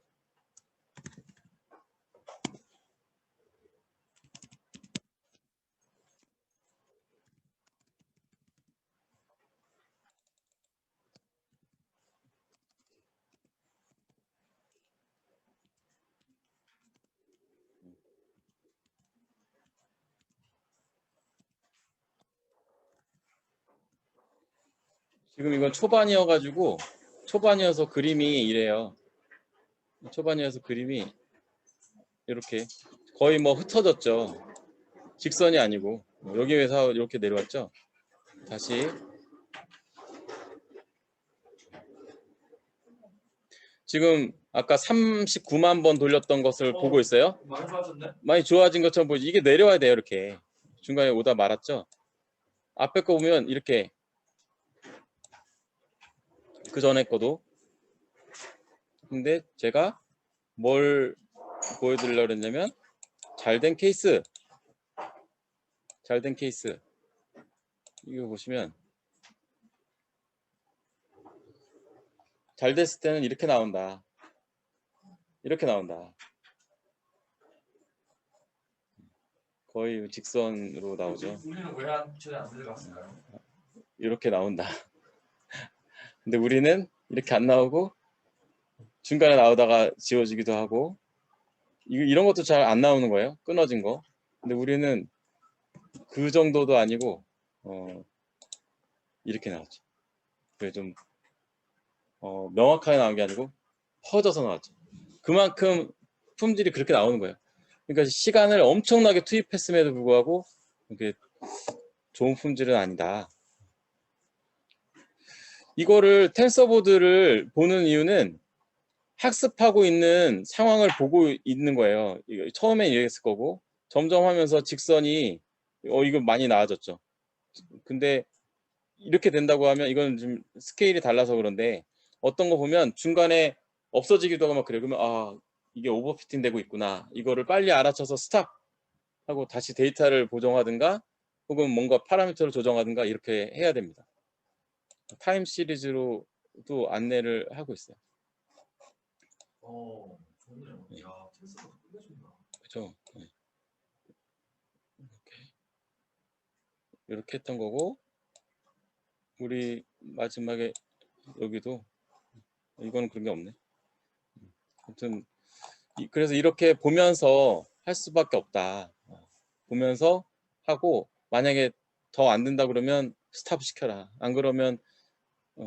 지금 이건 초반이어서 그림이 이래요. 초반이어서 그림이 이렇게 거의 뭐 흩어졌죠. 직선이 아니고 여기에서 이렇게 내려왔죠. 다시 지금 아까 39만 번 돌렸던 것을 보고 있어요. 많이 좋아졌네. 많이 좋아진 것처럼 보이지. 이게 내려와야 돼요. 이렇게 중간에 오다 말았죠. 앞에 거 보면 이렇게 그 전에 거도. 근데 제가 뭘 보여드리려고 했냐면 잘된 케이스 이거 보시면 잘 됐을 때는 이렇게 나온다. 거의 직선으로 나오죠. 우리는 왜 전에 안 들어갔을까요? 이렇게 나온다. 근데 우리는 이렇게 안 나오고 중간에 나오다가 지워지기도 하고 이런 것도 잘 안 나오는 거예요. 끊어진 거. 근데 우리는 그 정도도 아니고 이렇게 나왔죠. 그게 좀 명확하게 나온 게 아니고 퍼져서 나왔죠. 그만큼 품질이 그렇게 나오는 거예요. 그러니까 시간을 엄청나게 투입했음에도 불구하고 이게 좋은 품질은 아니다. 이거를 텐서보드를 보는 이유는 학습하고 있는 상황을 보고 있는 거예요. 처음엔 이랬을 거고 점점 하면서 직선이 이거 많이 나아졌죠. 근데 이렇게 된다고 하면 이건 좀 스케일이 달라서 그런데 어떤 거 보면 중간에 없어지기도 하고 막 그래요. 그러면 아 이게 오버피팅 되고 있구나. 이거를 빨리 알아쳐서 스탑 하고 다시 데이터를 보정하든가 혹은 뭔가 파라미터를 조정하든가 이렇게 해야 됩니다. 타임 시리즈로도 안내를 하고 있어요. 좋네요. 야, 테스트가 끝내준다. 그렇죠. 네. 이렇게 했던 거고 우리 마지막에 여기도 이거는 그런 게 없네. 아무튼 그래서 이렇게 보면서 할 수밖에 없다. 보면서 하고 만약에 더 안 된다 그러면 스탑 시켜라. 안 그러면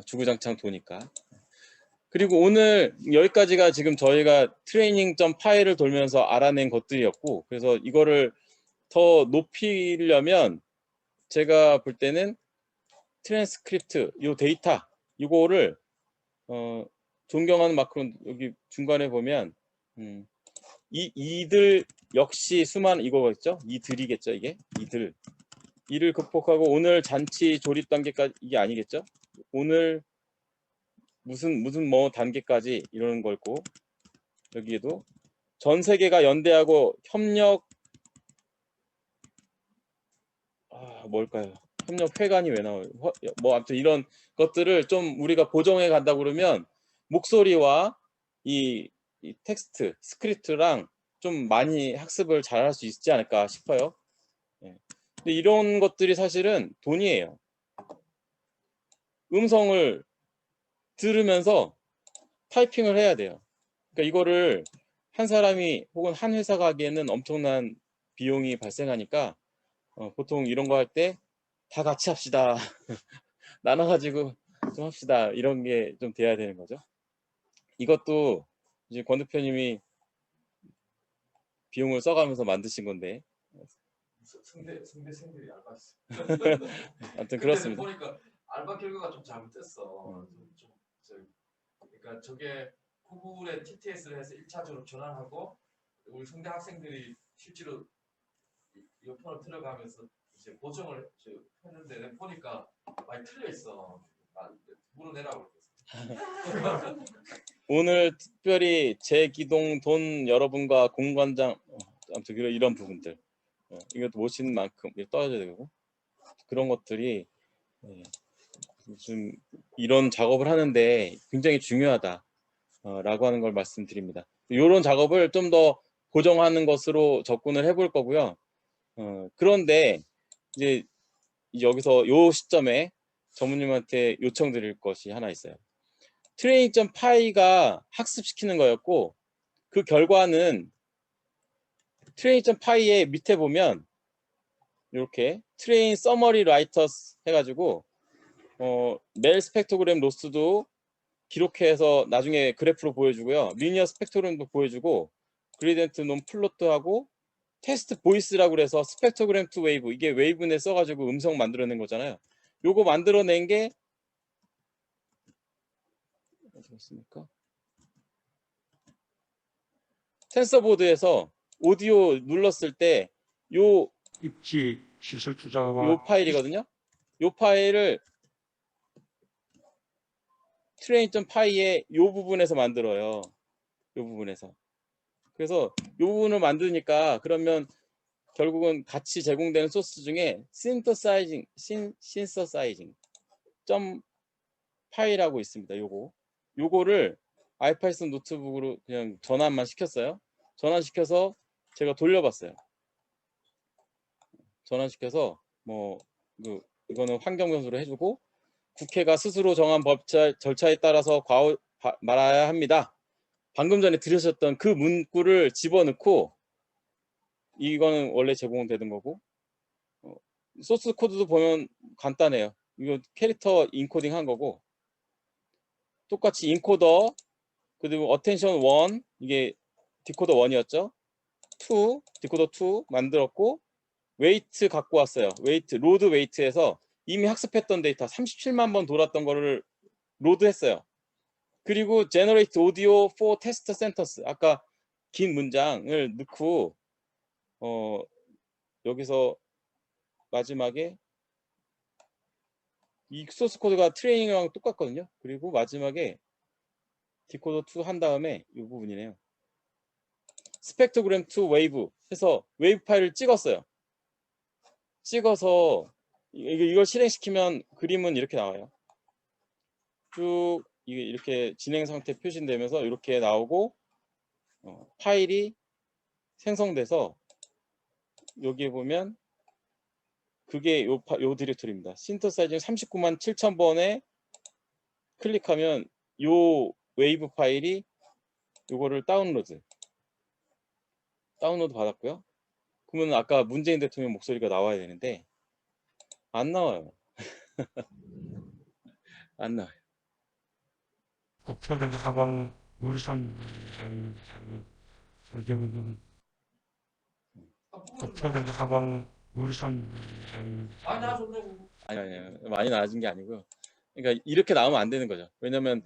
주구장창 도니까. 그리고 오늘 여기까지가 지금 저희가 트레이닝 점 파일을 돌면서 알아낸 것들이었고 그래서 이거를 더 높이려면 제가 볼 때는 트랜스크립트 요 데이터 이거를 존경하는 마크로 여기 중간에 보면 이들 역시 수많은 이거겠죠? 이들이겠죠, 이게? 이를 극복하고 오늘 잔치 조립 단계까지 이게 아니겠죠? 오늘 무슨 뭐 단계까지 이러는 걸고 여기에도 전 세계가 연대하고 협력 뭘까요? 협력 회관이 왜 나와요? 뭐 아무튼 이런 것들을 좀 우리가 보정해 간다 그러면 목소리와 이 텍스트, 스크립트랑 좀 많이 학습을 잘 할 수 있지 않을까 싶어요. 예. 근데 이런 것들이 사실은 돈이에요. 음성을 들으면서 타이핑을 해야 돼요. 그러니까 이거를 한 사람이 혹은 한 회사가 하기에는 엄청난 비용이 발생하니까 보통 이런 거 할 때 다 같이 합시다. 나눠가지고 좀 합시다. 이런 게 좀 돼야 되는 거죠. 이것도 이제 권 대표님이 비용을 써가면서 만드신 건데 승대생들이 알바했어. 아무튼 그렇습니다. 보니까 알바 결과가 좀 잘못됐어. 그러니까 저게 구글에 TTS를 해서 1차적으로 전환하고 우리 성대 학생들이 실제로 이어폰을 들어가면서 이제 보정을 했는데 보니까 많이 틀려 있어. 물어내라고 그랬어. 오늘 특별히 재기동 돈 여러분과 공관장 아무튼 이런 부분들 이것도 모시는 만큼 떨어져야 되고 그런 것들이 좀 이런 작업을 하는데 굉장히 중요하다 라고 하는 걸 말씀드립니다. 이런 작업을 좀 더 고정하는 것으로 접근을 해볼 거고요. 그런데 이제 여기서 요 시점에 전무님한테 요청드릴 것이 하나 있어요. 트레이닝.py가 학습시키는 거였고 그 결과는 트레이닝.py의 밑에 보면 이렇게 트레인 서머리 라이터스 해가지고 멜 스펙트로그램 로스도 기록해서 나중에 그래프로 보여주고요. 리니어 스펙트로그램도 보여주고 그레디언트 논 플로트하고 테스트 보이스라고 그래서 스펙트로그램 투 웨이브 이게 웨이브넷 써가지고 음성 만들어낸 거잖아요. 요거 만들어낸 게 어떻습니까? 텐서보드에서 오디오 눌렀을 때 요 입지 시설 투자와 파일이거든요. 요 파일을 train.py의 요 부분에서 만들어요. 요 부분에서. 그래서 요 부분을 만드니까 그러면 결국은 같이 제공되는 소스 중에 synthesizing 점 파일하고 있습니다. 요거를 아이파이썬 노트북으로 그냥 전환만 시켰어요. 전환시켜서 제가 돌려봤어요. 전환시켜서 뭐 이거는 환경 변수로 해주고 국회가 스스로 정한 법 절차에 따라서 말아야 합니다. 방금 전에 들으셨던 그 문구를 집어넣고 이거는 원래 제공되는 거고 소스 코드도 보면 간단해요. 이거 캐릭터 인코딩 한 거고 똑같이 인코더 그리고 어텐션 1 이게 디코더 1이었죠. 2 디코더 2 만들었고 웨이트 갖고 왔어요. 로드 웨이트에서 이미 학습했던 데이터 37만 번 돌았던 거를 로드했어요. 그리고 generate audio for test sentence 아까 긴 문장을 넣고 여기서 마지막에 이 소스 코드가 트레이닝이랑 똑같거든요. 그리고 마지막에 디코더 2 한 다음에 이 부분이네요. 스펙트로그램 투 웨이브 해서 웨이브 파일을 찍었어요. 찍어서 이걸 실행시키면 그림은 이렇게 나와요. 쭉 이렇게 진행 상태 표시되면서 이렇게 나오고 파일이 생성돼서 여기에 보면 그게 요 디렉토리입니다. 신터사이징 39만 7천 번에 클릭하면 요 웨이브 파일이 요거를 다운로드 받았고요. 그러면 아까 문재인 대통령 목소리가 나와야 되는데 안 나와요. 안 나와요. 국회의원 사방 울산 설계문은 국회의원 사방 울산 많이 나아졌냐고. 아니 많이 나아진 게 아니고요. 그러니까 이렇게 나오면 안 되는 거죠. 왜냐면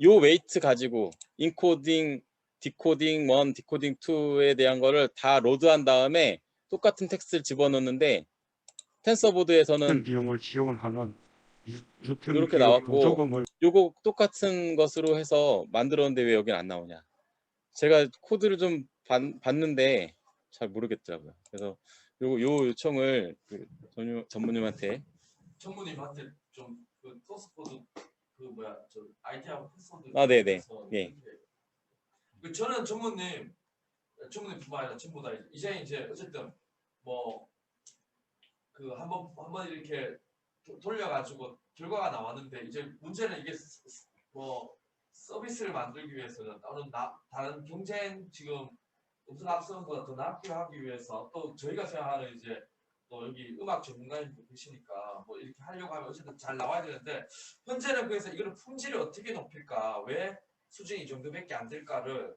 요 웨이트 가지고 인코딩 디코딩 1, 디코딩 2에 대한 거를 다 로드한 다음에 똑같은 텍스트를 집어넣는데 텐서보드에서는 비용을 지원하는 이렇게 유통기업 나왔고 보조금을 요거 똑같은 것으로 해서 만들었는데 왜 여긴 안 나오냐. 제가 코드를 좀 봤는데 잘 모르겠더라고요. 그래서 요 요청을 그 전무님한테 전무님한테 좀그 소스 코드 그 뭐야 저 IT하고 패스워드 아, 네네. 예. 저는 전무님뿐만 아니라 전부 다 이제 어쨌든 뭐 그 한번 이렇게 돌려가지고 결과가 나왔는데 이제 문제는 이게 뭐 서비스를 만들기 위해서는 다른 경쟁 지금 음성 합성보다 더 낫게 하기 위해서 또 저희가 생각하는 이제 또 여기 음악 전문가님도 계시니까 뭐 이렇게 하려고 하면 어쨌든 잘 나와야 되는데 현재는 그래서 이거를 품질을 어떻게 높일까 왜 수준이 이 정도밖에 안 될까를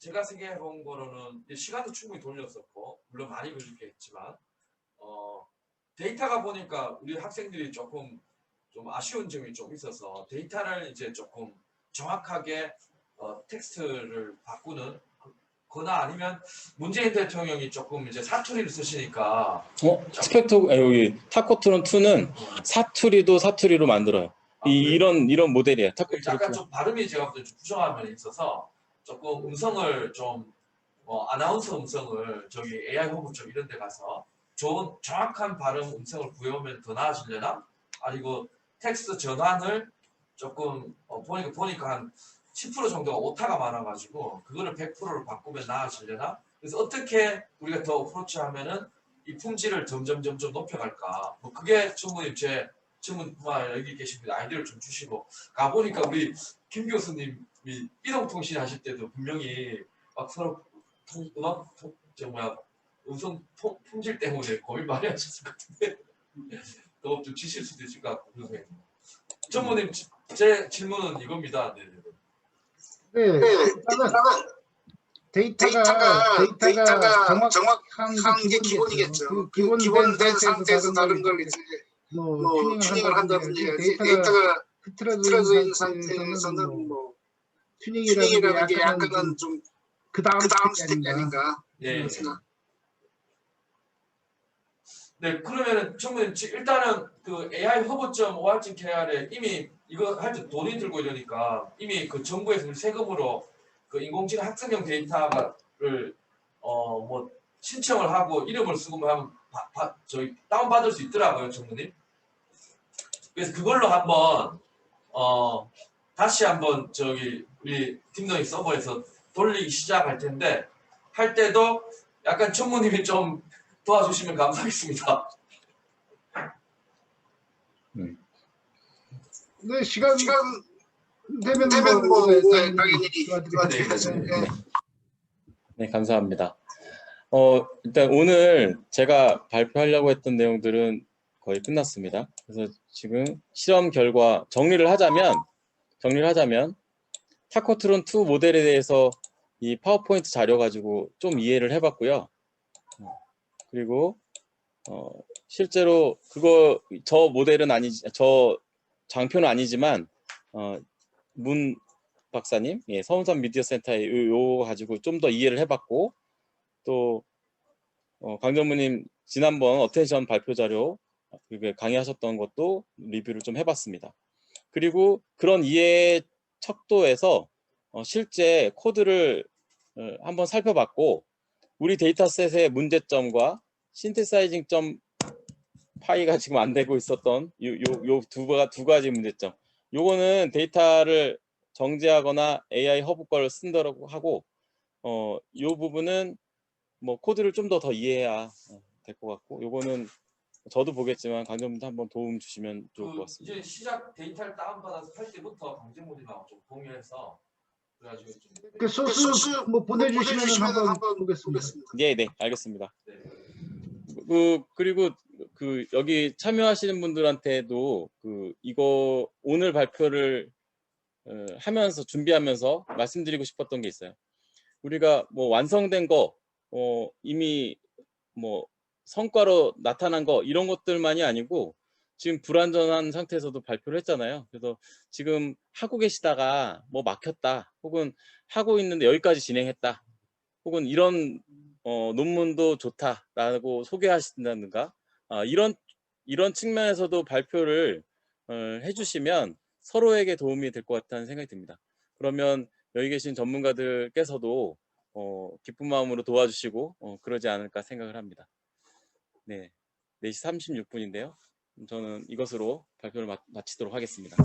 제가 생각해 본 거로는 시간도 충분히 돌렸었고 물론 많이 걸리겠지만 데이터가 보니까 우리 학생들이 조금 좀 아쉬운 점이 좀 있어서 데이터를 이제 조금 정확하게 텍스트를 바꾸는 거나 아니면 문재인 대통령이 조금 이제 사투리를 쓰시니까 여기 타코트론 2는 사투리도 사투리로 만들어요. 이런 모델이에요. 타코트론 약간 2. 좀 발음이 제가 볼 때 좀 부정한 면이 있어서 조금 음성을 좀 아나운서 음성을 저기 AI 허브 쪽 이런 데 가서 좋은 정확한 발음 음성을 구해오면 더 나아지려나? 아니고 텍스트 전환을 조금 보니까 한 10% 정도가 오타가 많아가지고 그거를 100%로 바꾸면 나아지려나? 그래서 어떻게 우리가 더 어프로치하면은 이 품질을 점점 높여갈까? 뭐 그게 전무님 제 전문가 여기 계신 분 아이디어를 좀 주시고 가보니까 우리 김 교수님이 이동통신 하실 때도 분명히 막 서로 음성 품질 때문에 고민 많이 하셨을 것 같은데 또 좀 지실 수도 있을 것 같고 그러세요. 전무님 제 질문은 이겁니다. 네. 데이터가 정확한 게 기본이겠죠. 그 기본된 상태에서 다른 걸 이제 뭐 튜닝을 한다든지 데이터가 흐트러져 있는 상태에서는 뭐 튜닝이라는 게 약간은 좀 그 다음 스텝이 아닌가. 예. 네, 그러면은 전무님 일단은 그 AI 허브.org.kr에 이미 이거 할 때 돈이 들고 이러니까 이미 그 정부에서 세금으로 그 인공지능 학습용 데이터를 뭐 신청을 하고 이름을 쓰고 하면 저희 다운 받을 수 있더라고요, 전무님. 그래서 그걸로 한번 다시 한번 저기 우리 딥러닝 서버에서 돌리기 시작할 텐데 할 때도 약간 전무님이 좀 도와주시면 감사하겠습니다. 네, 시간 되면 당연히 도와드리겠습니다. 네, 감사합니다. 일단 오늘 제가 발표하려고 했던 내용들은 거의 끝났습니다. 그래서 지금 실험 결과 정리를 하자면 타코트론 2 모델에 대해서 이 파워포인트 자료 가지고 좀 이해를 해봤고요. 그리고 실제로 저 모델은 저 장표는 아니지만 문 박사님, 서운산 미디어 센터에 요 가지고 좀 더 이해를 해봤고 또 강전무님 지난번 어텐션 발표 자료 강의하셨던 것도 리뷰를 좀 해봤습니다. 그리고 그런 이해 척도에서 실제 코드를 한번 살펴봤고 우리 데이터셋의 문제점과 신테사이징 점 파이가 지금 안 되고 있었던 요 두 가지 문제점. 요거는 데이터를 정제하거나 AI 허브 걸 쓴다고 하고 요 부분은 뭐 코드를 좀 더 이해해야 될 것 같고 요거는 저도 보겠지만 강전문도 한번 도움 주시면 좋을 것 같습니다. 이제 시작 데이터를 다운받아서 할 때부터 강전문이랑 좀 공유해서 그래가지고 좀 그 소스 뭐 보내주시면 한번 보겠습니다. 네, 알겠습니다. 네. 그리고 여기 참여하시는 분들한테도 이거 오늘 발표를 하면서 준비하면서 말씀드리고 싶었던 게 있어요. 우리가 뭐 완성된 거 이미 뭐 성과로 나타난 거 이런 것들만이 아니고 지금 불완전한 상태에서도 발표를 했잖아요. 그래서 지금 하고 계시다가 뭐 막혔다, 혹은 하고 있는데 여기까지 진행했다, 혹은 이런 논문도 좋다라고 소개하신다든가, 이런 측면에서도 발표를 해주시면 서로에게 도움이 될 것 같다는 생각이 듭니다. 그러면 여기 계신 전문가들께서도 기쁜 마음으로 도와주시고 그러지 않을까 생각을 합니다. 네, 4시 36분인데요. 저는 이것으로 발표를 마치도록 하겠습니다.